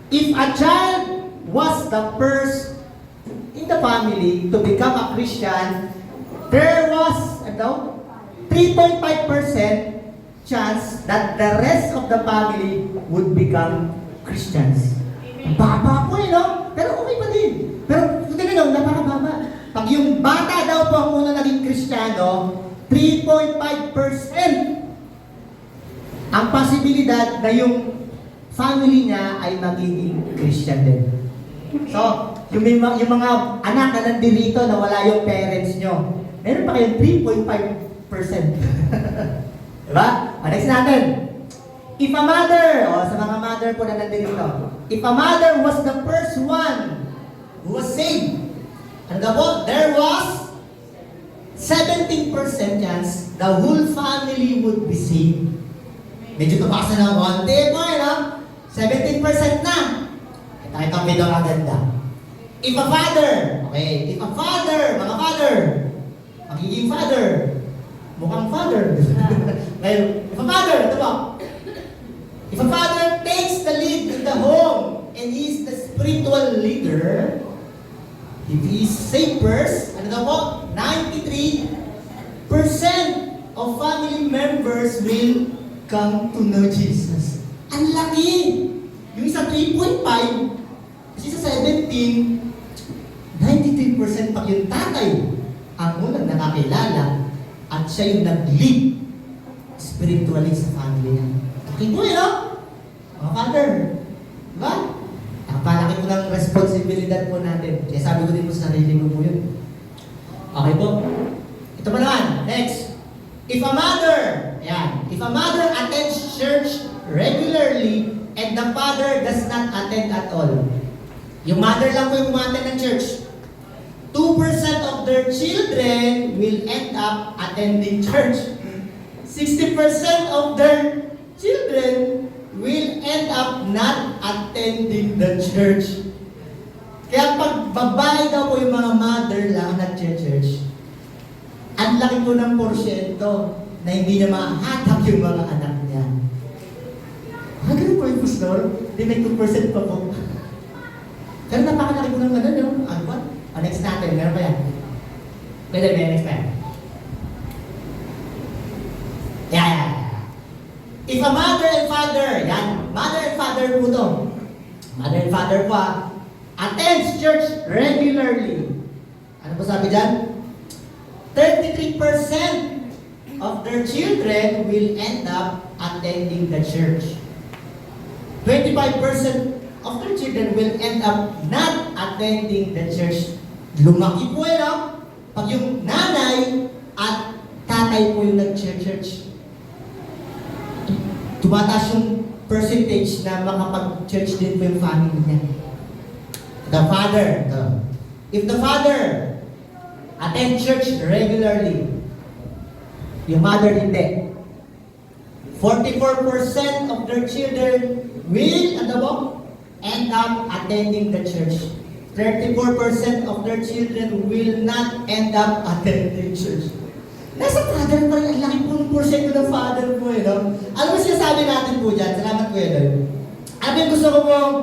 If a child was the first in the family to become a Christian, there was, 3.5% chance that the rest of the family would become Christians. Baba po no? Pero okay pa din. Pero tingnan nyo, napakababa. Pag yung bata daw po ang una naging Kristiyano, 3.5% ang posibilidad na yung family niya ay magiging Christian din. So, yung mga anak na nandito na wala yung parents nyo, meron pa kayong 3.5%. Diba? Next natin. If a mother, sa mga mother po na nandito, if a mother was the first one who was saved, there was 17% chance the whole family would be saved. Medyo tumasa ng konti po, 17% na. Ito ang video maganda. If a father, mga father, magiging father, mukhang father. Ngayon, if a father, ito po. If a father takes the lead in the home and he is the spiritual leader, if he is saved first, 93% of family members will come to know Jesus. Ang laki! Yung isa 3.5, kasi sa 17, 93% pa yung tatay ang unang nakakilala at siya yung nag-lead spiritually sa family niya. Laki po mga father. Diba? Napalaki po ng responsibilidad po natin. Kaya sabi ko din po sa sarili ko po yun. Okay po. Ito pa naman. Next. If a mother attends church regularly and the father does not attend at all. Yung mother lang po yung umattend ng church. 2% of their children will end up attending church. 60% of their children will end up not attending the church. Kaya pag babae daw po yung mga mother lang na church, ang laki po ng porsyento na hindi na mahatak yung mga anak niya. Ganun po yung pastor? Di may 2% pa po. Pero napakalaki po ng ano ba? Next natin, meron pa yan. Pwede ba next pa yan? Yeah. If a mother and father, mother and father po to. Mother and father po attends church regularly. Ano po sabi dyan? 33% of their children will end up attending the church. 25% of their children will end up not attending the church. Lumaki po pag yung nanay at tatay po yung nag-church. Tumataas yung percentage na makapag-church din po yung family niya. The father. If the father attend church regularly, yung mother hindi. 44% of their children will, end up attending the church. 34% of their children will not end up attending church. Nasa father pa rin, ang laki po ng porsyento ng father po Alam mo sinasabi natin po dyan, salamat po Ano yung gusto ko pong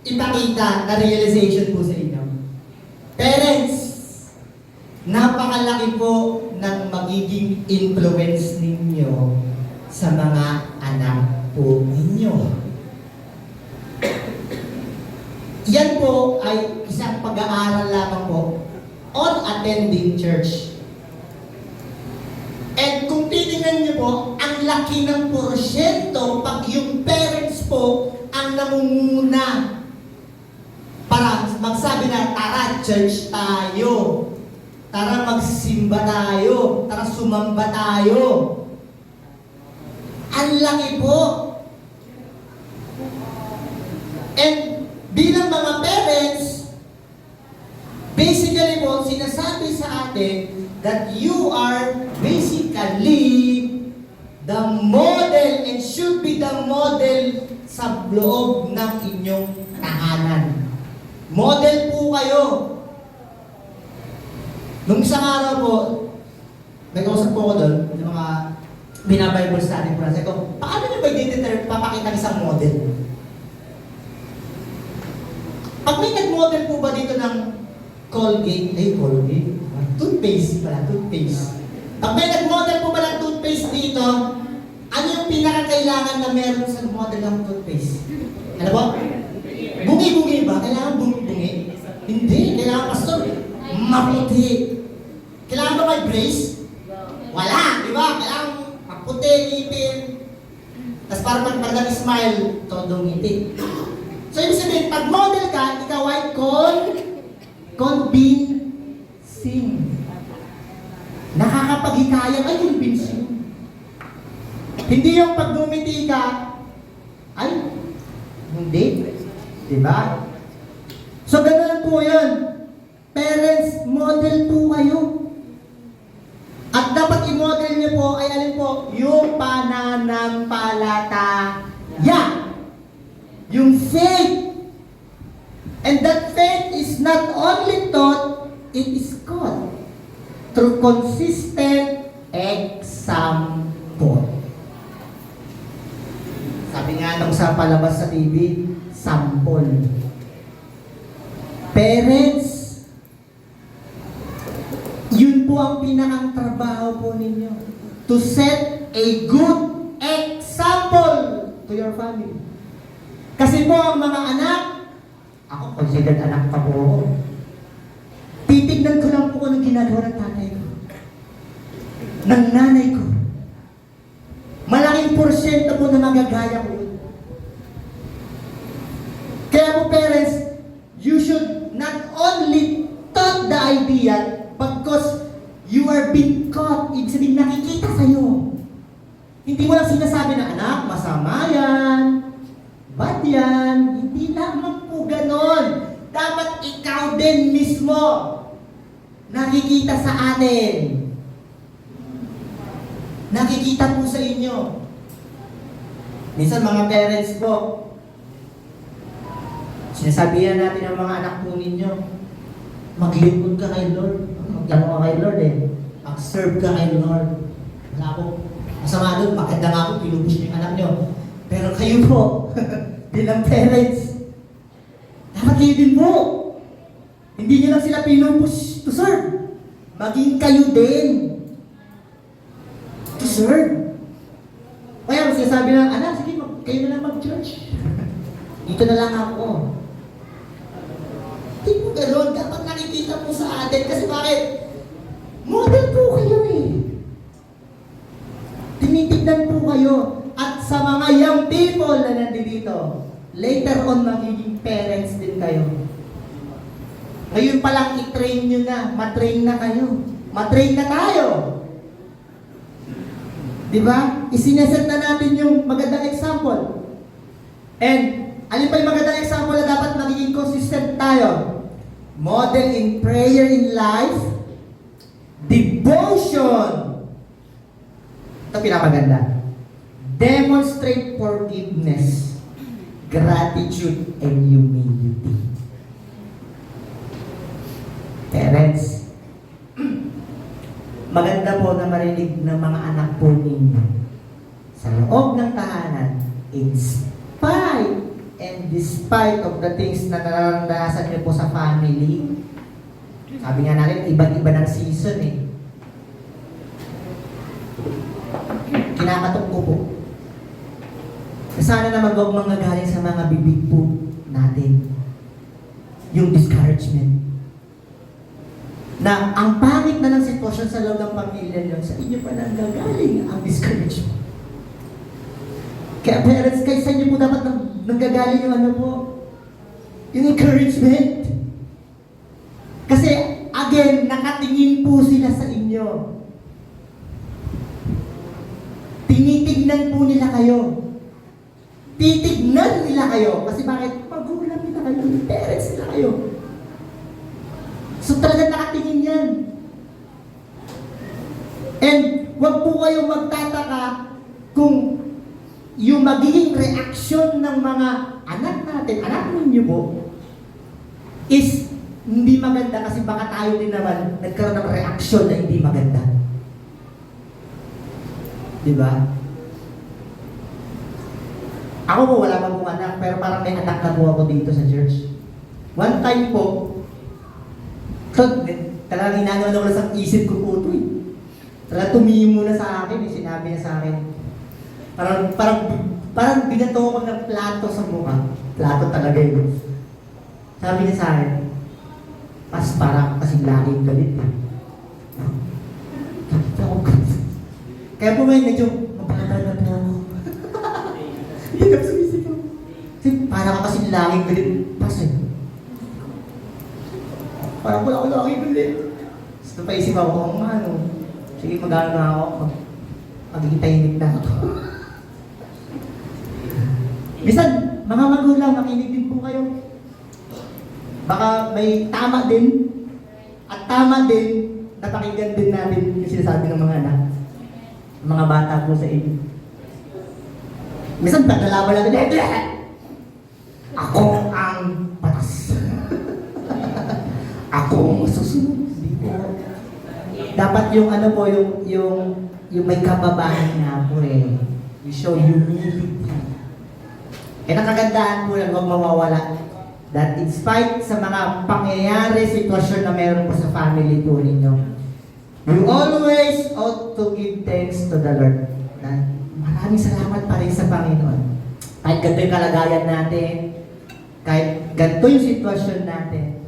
ipakita na realization po sa inyo? Parents, napakalaki po ng magiging influence ninyo sa mga anak po ninyo. Yan po ay isang pag-aaral lamang po on attending church. And kung titingnan niyo po, ang laki ng porsyento pag yung parents po ang namumuna para magsabi na, tara, church tayo. Tara, magsimba tayo. Tara, sumamba tayo. Ang laki po. And bilang mga parents, basically po, sinasabi sa atin that you are basically the model and should be the model sa loob ng inyong tahanan. Model po kayo. Nung isang araw po, may kausap po ko doon, yung mga binabible study ko. Sabi ko, paano nyo ba papakita isang model? Pag may nag-model po ba dito ng Colgate, toothpaste pala, toothpaste. Pag may nag-model po ba ng toothpaste dito, ano yung pinakakailangan na meron sa model ng toothpaste? Ano po? Bungi-bungi ba? Kailangan bungi-bungi? Hindi. Kailangan, pastor, maputi. Kailangan ba may brace? Wala, di ba? Kailangan maputi, ipin. Tapos para mag-smile, todo ngiti. So, ibig sabihin, pag model ka, ikaw ay convincing. Nakakapaghikayat ay convincing. Hindi yung pag dumiti ka, ay, hindi. Diba? So, ganoon po yun. Parents, model po kayo. At dapat i-model niyo po ay alin po, yung pananampalataya. Yung faith. And that faith is not only taught, it is caught through consistent example. Sabi nga nung sa palabas sa TV, sample. Parents, yun po ang pinakang trabaho po ninyo. To set a good example to your family. Kasi po ang mga anak, ako considered anak pa po ako. Titignan ko lang po kung anong ginagawa ng tatay ko. Ng nanay ko. Malaking porsyento po na magagaya ko. Kaya po parents, you should not only taught the idea, because you are being caught. Ibig sabihin, nakikita sa'yo. Hindi mo lang sinasabi na, anak, masama yan. Bad yan. Hindi lamang po ganon. Dapat ikaw din mismo nakikita sa atin. Nakikita po sa inyo. Minsan mga parents po, sinasabihan natin ang mga anak po ninyo, maglingkod ka kay Lord. Maglaro ka kay Lord eh. Mag-serve ka kay Lord. Wala po. Masama doon, maganda nga po, pinupush niyo yung anak nyo. Pero kayo po, bilang parents, dapat kayo din po. Hindi nyo lang sila pinupush to serve. Maging kayo din to serve. Kaya kung sinasabi lang, anak, sige, kayo na lang mag-church. Dito na lang ako. Hindi po gano'n. Dapat nakikita po sa atin. Kasi bakit? Model po kayo eh. Tinitignan po kayo. At sa mga young people na nandito, later on magiging parents din kayo. Ngayon pa lang i-train nyo na. Matrain na kayo. Matrain na tayo. Diba? Isineset na natin yung magandang example. And alin pa yung magandang example na dapat magiging consistent tayo? Model in prayer in life, devotion. Ito pinapaganda. Demonstrate forgiveness, gratitude, and humility. Parents, maganda po na marinig ng mga anak po ninyo sa loob ng tahanan, in spite and despite of the things na naranasan niyo po sa family. Sabi nga natin, iba't iba ng season eh. Kinakatok ko po. Sana naman huwag manggagaling sa mga bibig po natin. Yung discouragement. Na ang pangit na ng sitwasyon sa loob ng pamilya niyo, sa inyo pa nanggagaling ang discouragement. Kaya parents, kayo sa inyo po dapat nanggagaling yung ano po, yung encouragement. Kasi, again, nakatingin po sila sa inyo. Tinitignan po nila kayo. Titignan nila kayo. Kasi bakit? Magulang nila kayo, parents nila kayo. So talagang nakatingin yan. And wag po kayong magtataka kung yung magiging reaksyon ng mga anak natin, anak ninyo po, is hindi maganda kasi baka tayo din naman nagkaroon ng reaksyon na hindi maganda. Di ba? Ako po, wala pa pong anak, pero parang may anak na po ako dito sa church. One time po, talagang inano na sa isip ko po ito eh. Talagang tumingin muna sa akin, sinabi niya sa akin. Parang binato ko ng plato sa mukha. Plato talaga yun. Sabi niya sa akin, pas parang kasi laging galit eh. Kaya po ngayon medyo mapakabal na po ako. Hindi na sumisigaw. Kasi parang ako kasi laging galit. Pas eh. Parang wala ako laging galit. Tapos napaisip ako, ano, sige mag-ano na ako. Magiging na ako. Minsan, mga magulang, makinig din po kayo. Baka may tama din. At tama din, napakinggan din natin yung sinasabi ng mga anak. Mga bata po sa inyo. Minsan, paglalaban natin, ako ang patas. Ako ang masusunod. Dapat yung ano po, yung may kababahan nga po eh. You show humility. Eh nakagandaan po yan, huwag mawawala. That in spite sa mga pangyayari, sitwasyon na meron po sa family po ninyo, you always ought to give thanks to the Lord. Na maraming salamat pa rin sa Panginoon. Kahit ganito yung kalagayan natin, kahit ganito yung sitwasyon natin,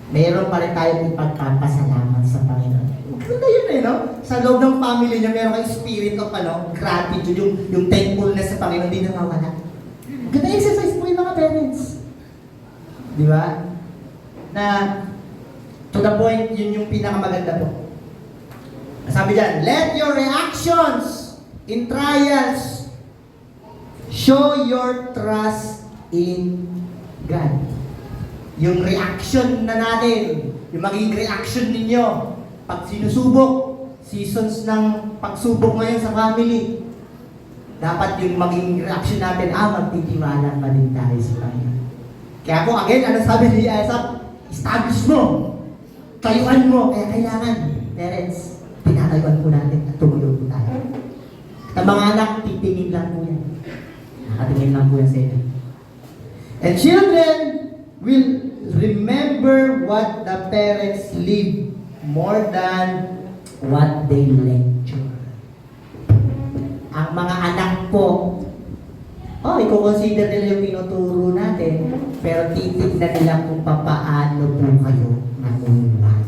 mayroon pa rin tayong ipagkapasalamat sa Panginoon. Ganda yun eh, no? Sa loob ng family niya, meron kang spirit of gratitude, yung thankfulness sa Panginoon, hindi nawawala. Ganda exercise po yung mga parents. Di ba? Na, to the point, yun yung pinakamaganda po. Sabi dyan, let your reactions in trials show your trust in God. Yung reaction na natin, yung magiging reaction ninyo, pag sinusubok, seasons ng pagsubok ngayon sa family, dapat yung maging reaction natin, magtitiwala pa din tayo sa Panginoon. Kaya po, again, ano sabi ni Isaac? Establish mo, tayuan mo, kaya kailangan, parents, pinatayuan po natin at tumulong po tayo. At ang mga anak, titingin lang po yan. Nakatingin lang po yan sa inyo. And children will remember what the parents live more than what they lecture. Ang mga anak po, i-consider nila yung tinuturo natin, pero titignan nila kung paano po kayo namumuhay.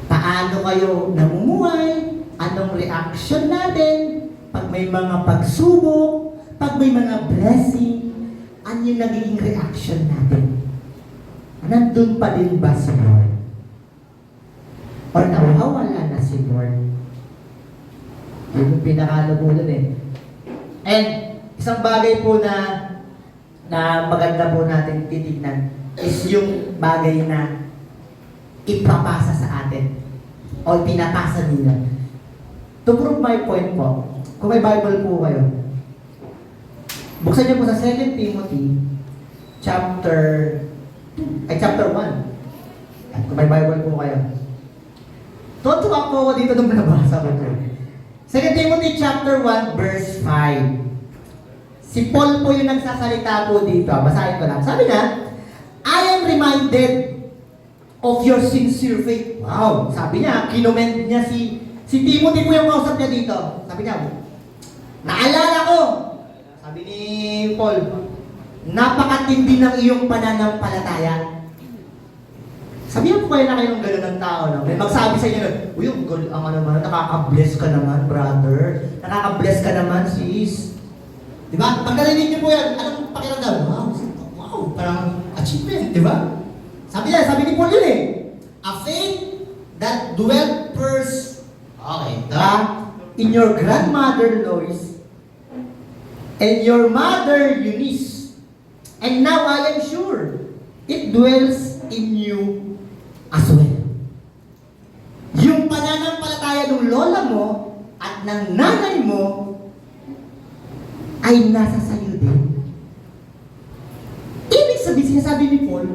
Paano kayo namumuhay, anong reaction natin, pag may mga pagsubok, pag may mga blessing, ano yung nagiging reaction natin? Nandun pa din ba si Lord? O nawawala na si Lord? Yun yung pinakalo po nun eh. And isang bagay po na maganda po natin titignan is yung bagay na ipapasa sa atin o pinapasa nila. To prove my point po, kung may Bible po kayo, buksan niyo po sa 2 Timothy chapter 1. Kung may Bible po kayo. Tutuwa po ako dito nung nabasa ko ito. 2 Timothy chapter 1 verse 5. Si Paul po yung nagsasalita po dito. Basahin ko lang. Sabi na, I am reminded of your sincere faith. Wow! Sabi niya, kinoment niya si Timothy po yung kausap niya dito. Sabi niya, naalala ko, sabi ni Paul, napakatindi ng iyong pananampalataya. Sabihan po kayo na kayong gano'n ng tao, no? May magsabi sa inyo, uy, ang ano naman, nakaka-bless ka naman, brother. Nakaka-bless ka naman, sis. Diba? Pag narinig niyo po yan, anong pakiramdam? Wow, parang achievement, diba? Sabi ni Paul yun eh. A faith that dwelt first, in your grandmother Lois, and your mother Eunice, and now I am sure, it dwells in you as well. Yung pananampalataya ng lola mo at ng nanay mo ay nasa sayo din. Ibig sabihin, sinasabi ni Paul,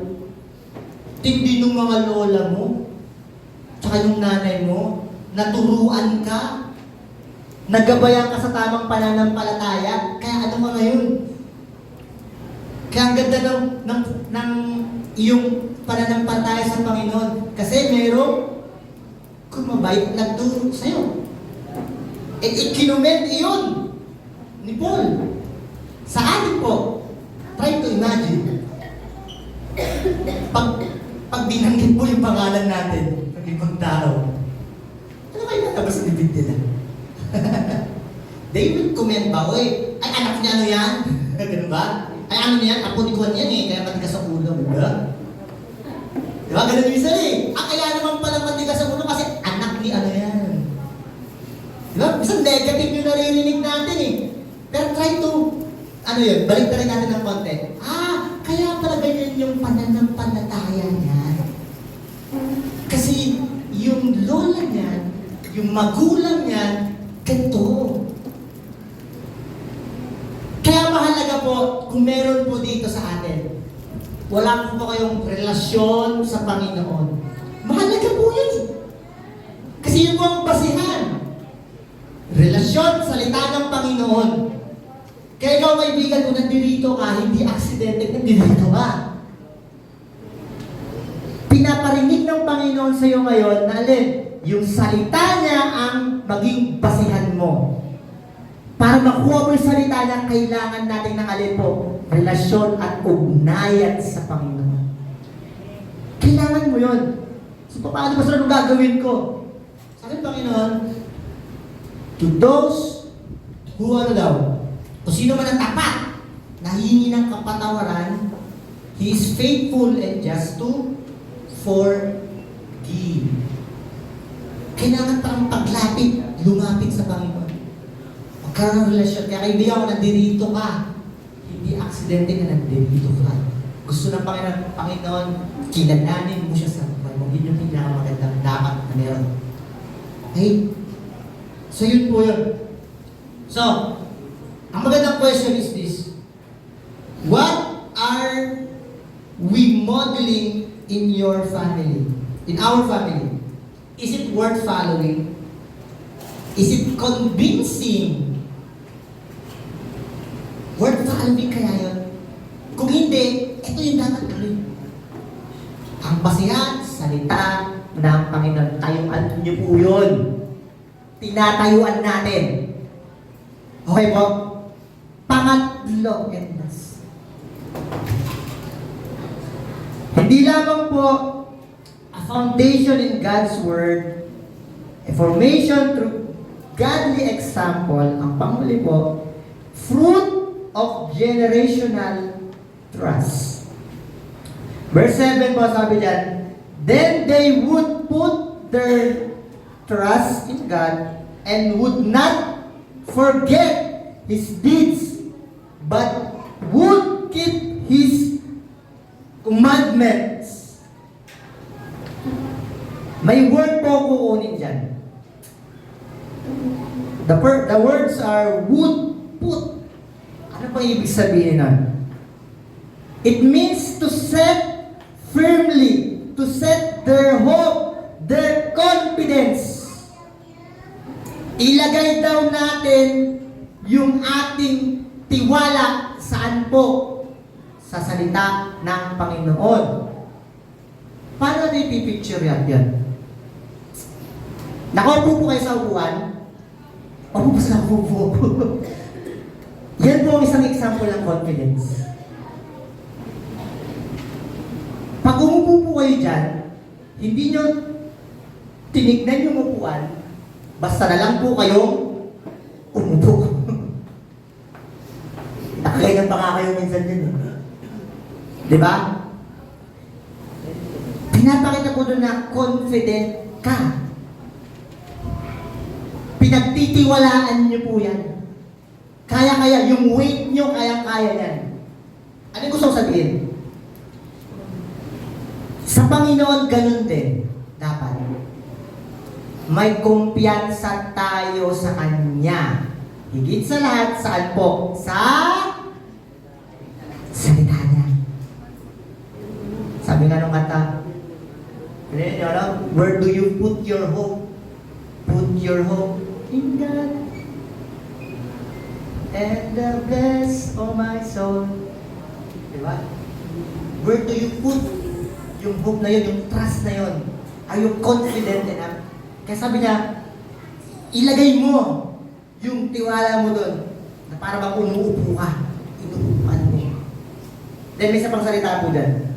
tindi ng mga lola mo, tsaka yung nanay mo, naturuan ka, Nagabayan ka sa tamang pananampalataya. Kaya ano ka ngayon? Kaya ang ganda ng iyong pananampalataya sa Panginoon. Kasi merong kumabait nagturo sa'yo. Ikinument iyon ni Paul. Sa atin po, try to imagine. Pag binanggit mo yung pangalan natin, ng ibang tao, ano kayo natabas sa bibig nila? They will comment ba, "Oy, ay anak niya ano yan?" Ganun ba? "Ay ano niyan? Apo ni Juan yan eh, kaya matigas sa ulo." Diba? Diba? Ganun yung isa eh. Kaya naman pala matigas sa ulo kasi anak ni ano yan. Diba? Isang negative yung naririnig natin eh. Pero try to, ano yun, balik na rin natin ng konti. Kaya pala ganyan yung pananampalataya niya. Kasi yung lola niya, yung magulang niya, ganito. Kaya mahalaga po, kung meron po dito sa atin, wala po kayong relasyon sa Panginoon. Mahalaga po yun. Kasi yun po ang basihan. Relasyon, salita ng Panginoon. Kaya ikaw kaibigan, kung nandirito ka, hindi aksidente, nandirito ka. Pinaparinig ng Panginoon sa iyo ngayon na alin, yung salita niya ang maging basihan mo. Para makuha mo yung salita niya, kailangan natin ng alin po, relasyon at ugnayan sa Panginoon. Kailangan mo yun. So, paano ba sila gagawin ko? Sa akin, Panginoon, to those who ano daw, kung sino man ang tapat, nahingi ng kapatawaran, He is faithful and just to forgive. Kailangan parang paglapit, lumapit sa Panginoon. Magkaroon ng relasyon. Kaya kaibigan ko, nandirito ka. Hindi aksidente na nandirito ka. Gusto ng Panginoon, kilalanin mo siya sa buhay mo. Yun yung pinakamagandang dapat na meron. Okay? So yun po yun. So, ang magandang question is this. What are we modeling in your family? In our family? Is it worth following? Is it convincing? Worth following kaya yun? Kung hindi, ito yung dapat gawin. Ang basihan, salita ng Panginoon. Tayuan niyo po yun. Tinatayuan natin. Okay po? Pangatlo, and last. Hindi lamang po a foundation in God's Word, a formation through godly example, ang panghuli po, fruit of generational trust. Verse 7 po, sabi dyan, then they would put their trust in God and would not forget His deeds, but would keep His commandments. May word po kukunin dyan. The words are would put. Ano pa ibig sabihin nun? It means to set firmly, to set their hope, their confidence. Ilagay daw natin yung ating tiwala saan po? Sa salita ng Panginoon. Paano natin ipipicture yan? Nakaupo po kayo sa upuan? Opo po sa upo. Yan po ang isang example ng confidence. Pag umupo po kayo dyan, hindi nyo tinignan yung upuan, basta na lang po kayong umupo. Nakakailan pa nga kayo minsan yun. Diba? Pinapakita ko doon na confident ka. Pinagtitiwalaan niyo po yan. Kaya-kaya, yung weight niyo, kaya-kaya yan. Ano gusto kong sabihin? Sa Panginoon, ganun din. Dapat. May kumpiyansa tayo sa Kanya. Higit sa lahat, saan po? Sa salita niya. Sabi nga nung kanta, where do you put your hope? Put your hope in God. and the bless, oh my soul. Diba? Where do you put yung hope na yun, yung trust na yun? Are you confident enough? Kaya sabi niya, ilagay mo yung tiwala mo doon na para bang umuupo ka. Inuupuan mo. Then may isa pang salita po dyan.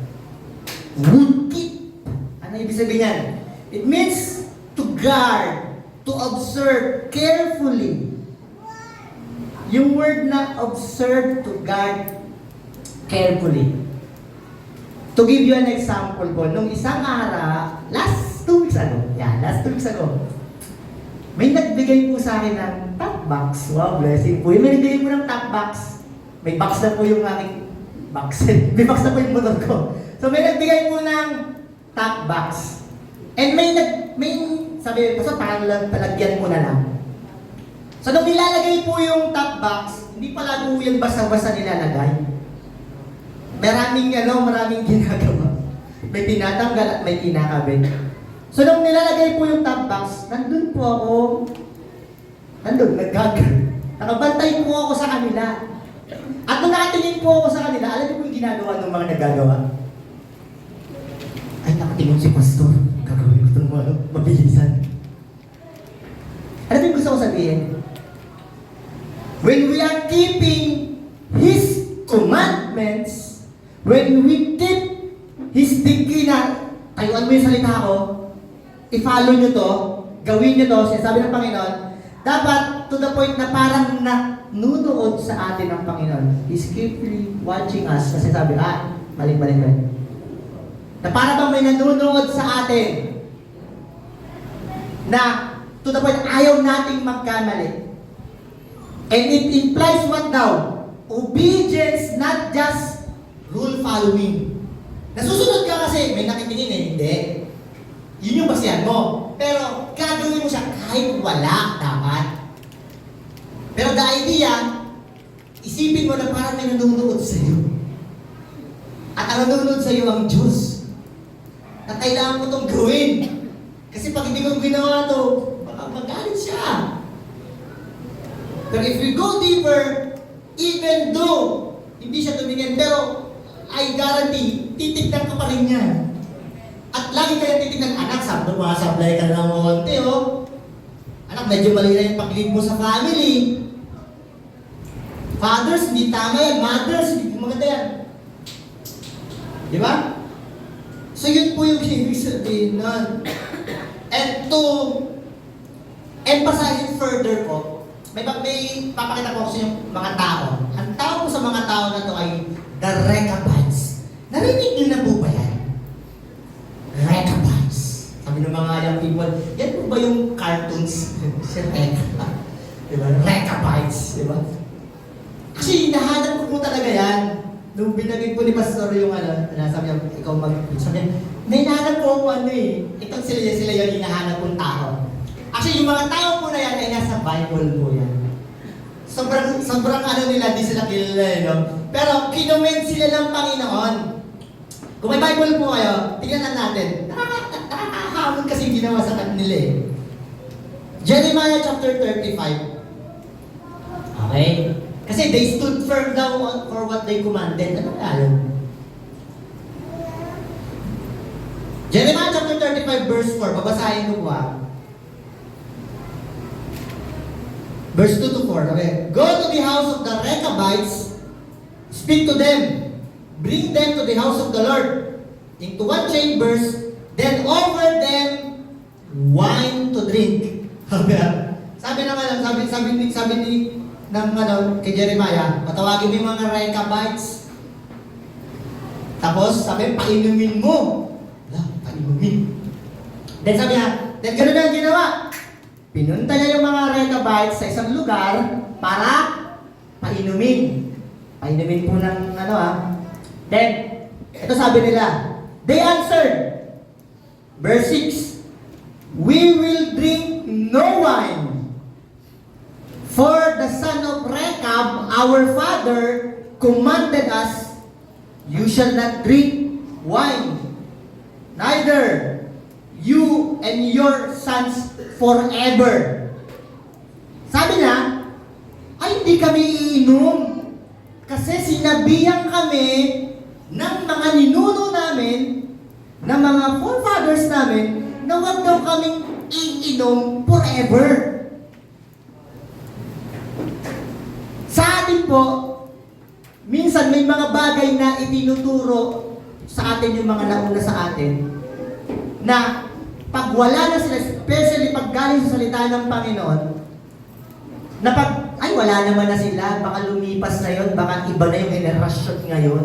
Would keep. Ano ibig sabihin yan? It means to guard, to observe carefully. Yung word na observe, to guard carefully. To give you an example po, nung isang araw, last 2 weeks ago, may nagbigay po sa akin ng top box. Wow, blessing po. Yung may nagbigay po ng top box. May box na po yung aking box. May box na po yung motor ko. So may nagbigay po ng top box. And sabi, basta palagyan ko na lang. So nung nilalagay po yung top box, hindi pala po yung basta-basta nilalagay. Maraming ginagawa. May tinatanggal at may kinakabit. So nung nilalagay po yung top box, nandun po ako, nakabantay po ako sa kanila. At nung nakatingin po ako sa kanila, alam niyo po yung ginagawa ng mga nagagawa? Ay, nakatingin si Pastor. Gagawin ko itong mabilisan. Ano yung gusto ko sabihin? When we are keeping His commandments, when we keep His decree na, tayuan mo yung salita ko, i-follow nyo to, gawin nyo to, sinasabi ng Panginoon, dapat to the point na parang nanunood sa atin ng Panginoon. He's carefully watching us kasi sabi, mali. Na parang bang may nanunood sa atin na to the point ayaw nating magkamali. And it implies what daw? Obedience, not just rule following. Nasusunod ka kasi may nakitingin hindi. Yun yung basihan mo. Pero gagawin mo siya kahit wala dapat. Pero the idea, isipin mo na parang may nanonood sa iyo. At ang nanonood sa iyo ang Diyos. Na kailangan mo itong gawin. Kasi pag hindi ko ginawa ito, baka magalit siya. Pero if we go deeper, even though hindi siya tumingin, pero I guarantee, titignan ka pa rin yan. At lagi kaya titignan, anak, sablay ka na ng konti, oh. Anak, medyo mali na yung pag-lead mo sa family. Fathers, hindi tama yan. Mothers, hindi maganda yan. Di ba? So yun po yung ibig sabihin nun. And to emphasize it further po, may papakita ko sa yung mga tao. Ang tao po sa mga tao na to ay the Rechabites. Narinig niyo na po ba yan? Rechabites. Sabi ng mga young people, yan po ba yung cartoons? Si Recha. Diba? Rechabites. Diba? Kasi hinahanap ko po talaga yan. Nung binagay po ni Pastor yung sabi niya, ikaw sabi niya, may hinahanap po ako itong sila yung hinahanap kong tao. Actually, yung mga tao po na yan ay nasa Bible po yan. Sobrang nila, di sila kilala, no? Pero kinoment sila ng Panginoon. Kung may Bible po kayo, tingnan lang natin. Nakakahamon kasi ginawa sa kanila Jeremiah chapter 35. Okay? Kasi they stood firm down for what they commanded. Ano kaya yun? Jeremiah chapter 35 verse 4. Babasahin ko po Verse 2 to 4. Okay. Go to the house of the Rechabites, speak to them, bring them to the house of the Lord, into one chambers, then offer them wine to drink. Sabi kay Jeremiah, patawagin mo yung mga Rechabites. Tapos, sabi, painumin mo. Painumin. Then sabi niya, then gano'n ang ginawa. Pinunta niya yung mga Rechabites sa isang lugar para painumin. Painumin po ng Then, ito sabi nila, they answered, verse 6, we will drink no wine, for the son of Rechab, our father, commanded us, you shall not drink wine, neither you and your sons forever. Sabi niya, ay hindi kami iinom. Kasi sinabihan kami ng mga ninuno namin, ng mga forefathers namin, na huwag daw kaming iinom forever. Sa atin po, minsan may mga bagay na itinuturo sa atin yung mga nauna sa atin, na pag wala na sila, especially pag galing sa salita ng Panginoon, na pag, ay wala naman na sila, baka lumipas na yun, baka iba na yung generasyon ngayon.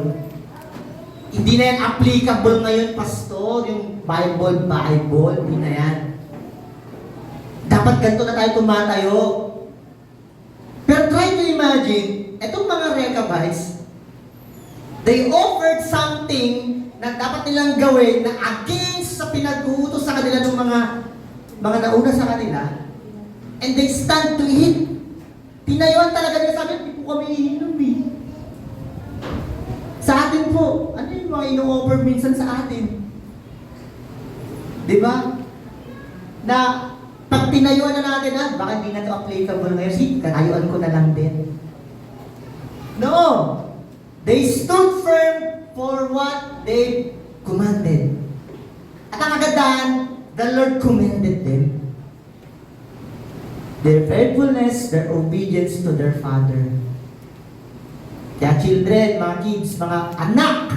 Hindi na yan applicable ngayon, pastor, yung Bible, hindi na yan. Dapat ganito na tayo tumatayo. Pero try to imagine, etong mga Rechabites, they offered something na dapat nilang gawin na against sa pinag-uutos sa kanila ng mga nauna sa kanila, and they stand to it. Tinayuan talaga nila, sabi, hindi po kami iinom eh. Sa atin po, ano yung mga ino-offer minsan sa atin? Di ba? Na pag tinayuan na natin, baka hindi na ito applicable ngayon, tinayuan ko na lang din. No! They stood firm for what they commanded. At ang kagandahan, the Lord commended them. Their faithfulness, their obedience to their father. Kaya children, mga kids, mga anak,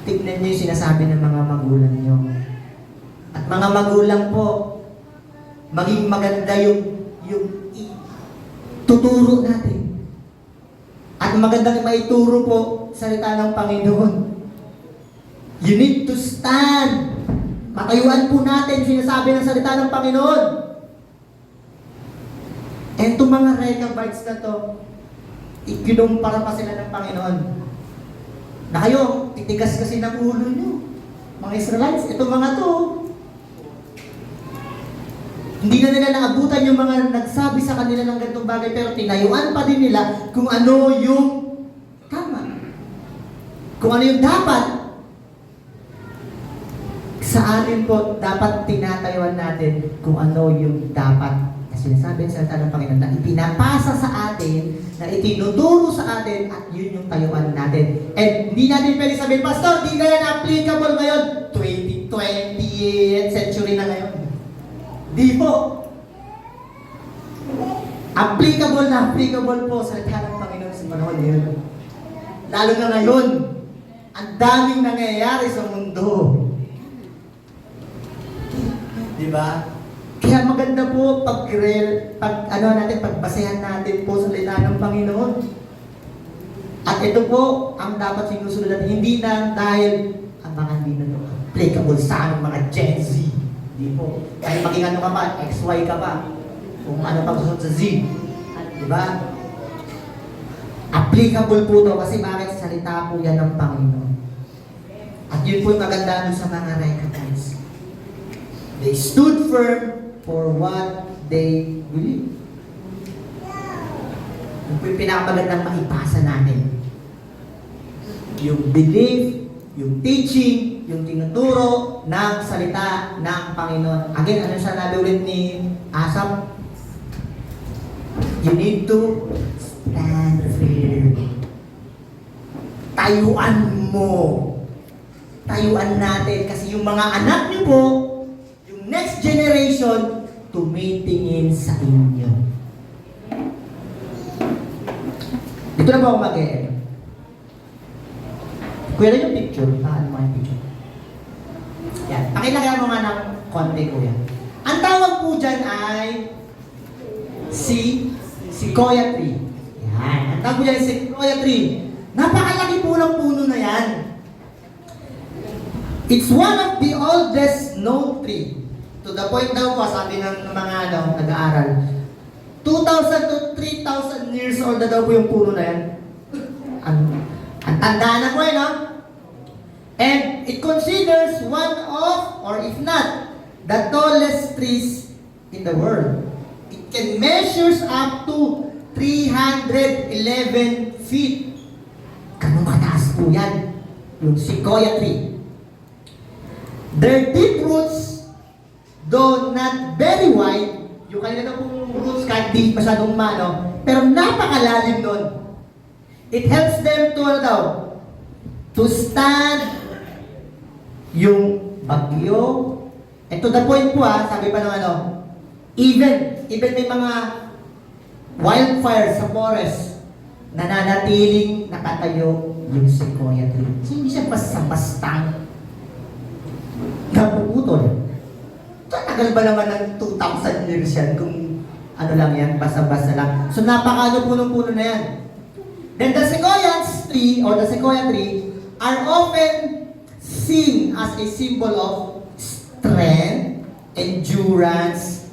tignan niyo yung sinasabi ng mga magulang niyo. At mga magulang po, maging maganda yung tuturo natin. At magandang maituro po salita ng Panginoon. You need to stand. Matayuan po natin sinasabi ng salita ng Panginoon. And itong mga Rechabites na to, ikinumpara pa sila ng Panginoon. Na kayo, titigas kasi ng ulo nyo. Mga Israelites, itong mga to, hindi na nila naabutan yung mga nagsabi sa kanila ng ganitong bagay, pero tinayuan pa din nila kung ano yung tama. Kung ano yung dapat. Sa atin po, dapat tinatayuan natin kung ano yung dapat. Kasi sinasabi sa salita ng Panginoon na ipinapasa sa atin, na itinuturo sa atin, at yun yung tayuan natin. And hindi natin pwede sabihin, Pastor, di na yan applicable ngayon. 20th century na ngayon. Di po. Applicable po sa salita ng Panginoon sa panahon yun. Lalo na ngayon, ang daming nangyayari sa mundo. Diba? Kaya maganda po pagbasehan natin po sa salita ng Panginoon. At ito po ang dapat sinusunod natin. Hindi na dahil ang mga hindi na applicable sa aming mga Gen Z. Hindi po. Kahit maging ano ka pa, XY ka pa. Kung ano pang susunod sa Z. Diba? Applicable po to kasi bakit salita po yan ng Panginoon. At yun po yung maganda sa mga Rechabites. They stood firm for what they believe. Yung po yung pinakamagandang maipasa natin. Yung belief, yung teaching, yung tinuturo ng salita ng Panginoon. Again, ano siya nabi ulit ni Asaph? You need to stand firm. Tayuan mo. Tayuan natin. Kasi yung mga anak niyo po, next generation, tumitingin sa inyo. Dito na po ako mag-e-end. Kuya yung picture. Ano mo yung picture? Yan. Pakilagay mo nga ng konti, kuya. Ang tawag po dyan ay Sequoia tree. Yan. Ang tawag po dyan ay Sequoia tree. Napakalaki po ng puno na yan. It's one of the oldest known tree. To the point daw po, sabi ng mga nag-aaral, 2,000 to 3,000 years old na daw po yung puno na yan. Ang tanda na po no? And it considers one of, or if not, the tallest trees in the world. It can measures up to 311 feet. Ganun kataas po yan, yung Sequoia tree. Their deep roots, though not very wide, yung kanina pong rules kahit di masyadong mano, pero napakalalim nun. It helps them to, ano daw, to stand yung bagyo. And to the point po sabi pa ng ano, even may mga wildfires sa forest, nananatiling nakatayo yung sequoia tree. So, hindi siya basta-bastang napuputol. Tagal ba naman ng 2,000 years yan kung ano lang yan, basta-basta lang. So napakano punong-puno na yan. Then the sequoia tree or the sequoia tree are often seen as a symbol of strength, endurance,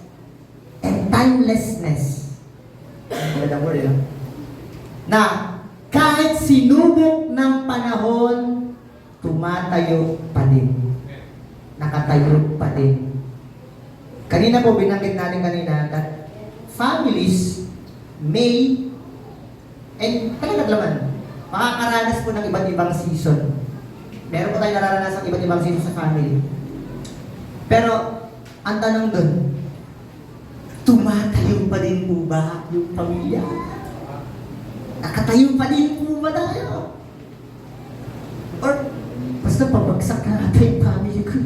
and timelessness. Magandang word, no? Na kahit sinubok ng panahon, tumatayo pa din. Nakatayo pa din. Kanina po, binanggit natin kanina that families may, and talaga naman, makakaranas po ng iba't ibang season. Meron po tayo nararanas ng iba't ibang season sa family. Pero, ang tanong dun, tumatayo pa din po ba yung pamilya? Nakatayo pa din po ba tayo? Or, basta pabagsak na natin yung family ko.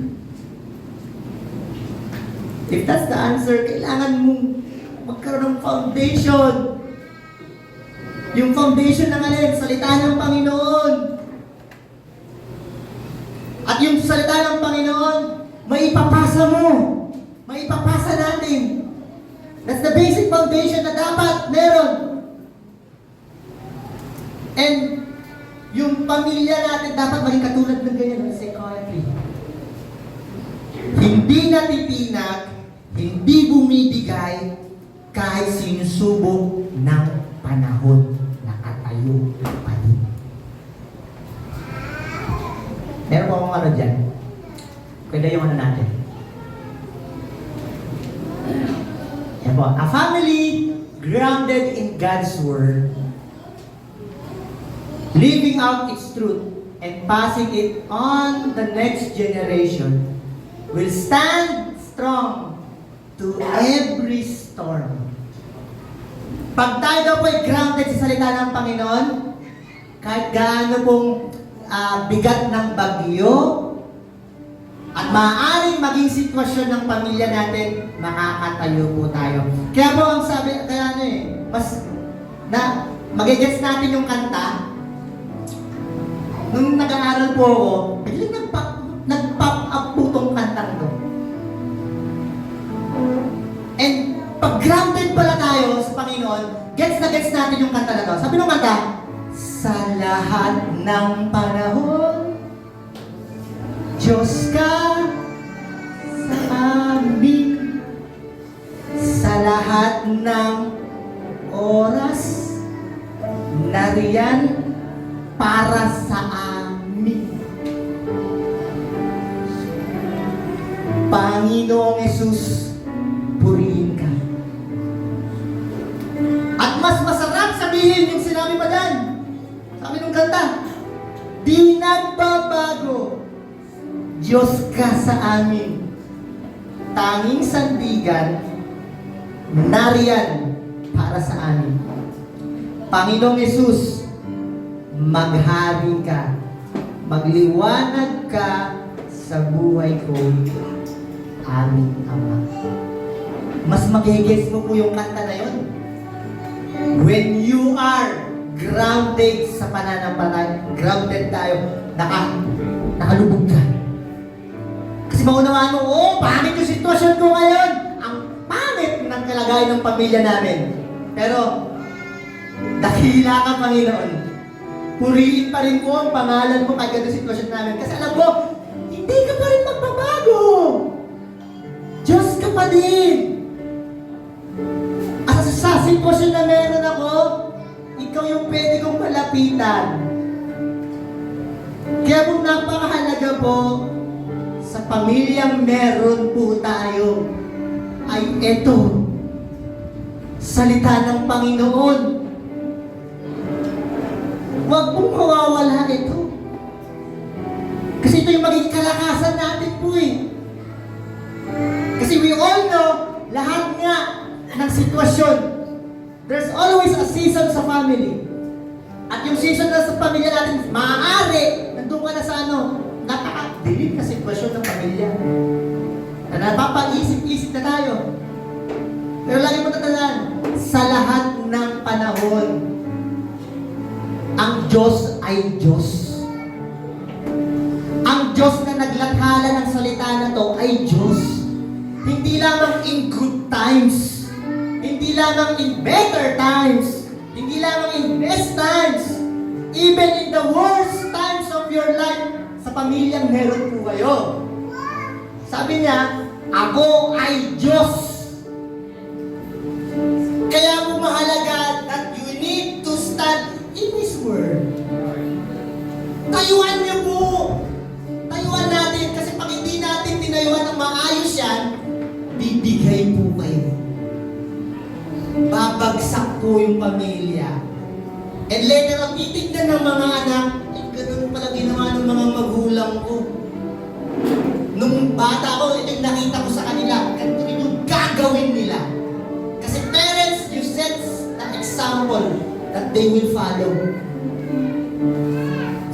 If that's the answer, kailangan mong magkaroon ng foundation. Yung foundation ng alin, salita ng Panginoon. At yung salita ng Panginoon, maipapasa mo. Maipapasa natin. That's the basic foundation na dapat meron. And yung pamilya natin dapat maging katulad ng ganyan, ng sequoia tree. Hindi natitinag, hindi bumibigay kahit sinusubok ng panahon, nakatayo pa din. Meron po akong ano dyan. Pwede yung ano natin. Yan po. A family grounded in God's Word, living out its truth and passing it on the next generation will stand strong to every storm. Pag tayo daw po ay grounded sa salita ng Panginoon, kahit gaano pong bigat ng bagyo, at maaaring maging sitwasyon ng pamilya natin, makakatayo po tayo. Kaya po ang sabi, kaya ano mas magigets natin yung kanta. Nung nag-aaral po ako, biglang nag-pop up po tong kantang to. And pag grounded pala tayo sa Panginoon, gets na gets natin yung kanta na to. Sabi ng kanta, sa lahat ng panahon, Diyos ka sa amin. Sa lahat ng oras, nariyan para sa amin. Panginoong Yesus, purihin ka. At mas masarap sabihin yung sinabi pa dyan. Sabi nung kanta, di nagbabago, Diyos ka sa amin. Tanging sandigan, nariyan para sa amin. Panginoong Yesus, maghari ka. Magliwanag ka sa buhay ko, aming Ama. Mas magigets mo po yung kanta na yun. When you are grounded sa pananampalataya, grounded tayo, nakalubog ka. Kasi maunawaan mo, pangit yung sitwasyon ko ngayon. Ang pangit ng kalagayan ng pamilya namin. Pero, dakila ka, Panginoon. Purihin pa rin ko ang pangalan mo kahit ganito sitwasyon namin. Kasi alam ko, hindi ka pa rin magbabago. Diyos ka pa din. At sa sitwasyon na meron ako, ikaw yung pwede kong malapitan. Kaya po napakahalaga po, sa pamilyang meron po tayo, ay eto, salita ng Panginoon. Huwag pong mawawala ito. Kasi ito yung magiging kalakasan natin po eh. Kasi we all know, lahat nga ng sitwasyon. There's always a season sa family. At yung season na sa pamilya natin, maaari, nandun ka na sa napaka-dilim na sitwasyon ng pamilya. Na napapag-isip-isip na tayo. Pero lagi mo tatandaan, sa lahat ng panahon, ang Diyos ay Diyos. Ang Diyos na naglathala ng salita na to ay Diyos. Hindi lamang in good times, hindi lamang in better times, hindi lamang in best times, even in the worst times of your life, sa pamilyang meron po kayo. Sabi niya, ako ay Diyos. Kaya po mahalaga that you need to stand in His Word. Tayuan niyo po. Tayuan natin. Kasi pag hindi natin tinayuan ng maayos yan, bibigay po kayo. Babagsak po yung pamilya. And later on, titignan ng mga anak, ganun pala ginawa ng mga magulang ko. Nung bata ko, ito yung nakita ko sa kanila, ganito rin yung gagawin nila. Kasi parents, you set the example that they will follow.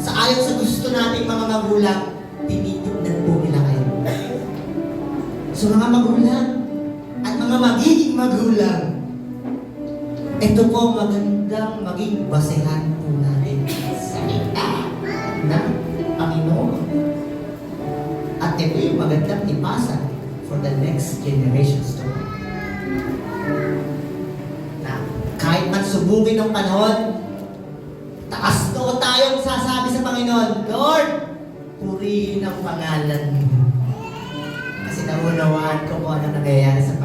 Sa ayon sa gusto nating mga magulang, tinitignan po nila kayo. So mga magulang, at mga magiging magulang, ito po magandang maging basehan po natin sa salita ng Panginoon. At ito yung magandang ipasa for the next generations to come. Na kahit man subukin ng panahon, taas noo tayong sasabi sa Panginoon, Lord, purihin ang pangalan mo. Kasi naunawaan ko kung ano nangyayari sa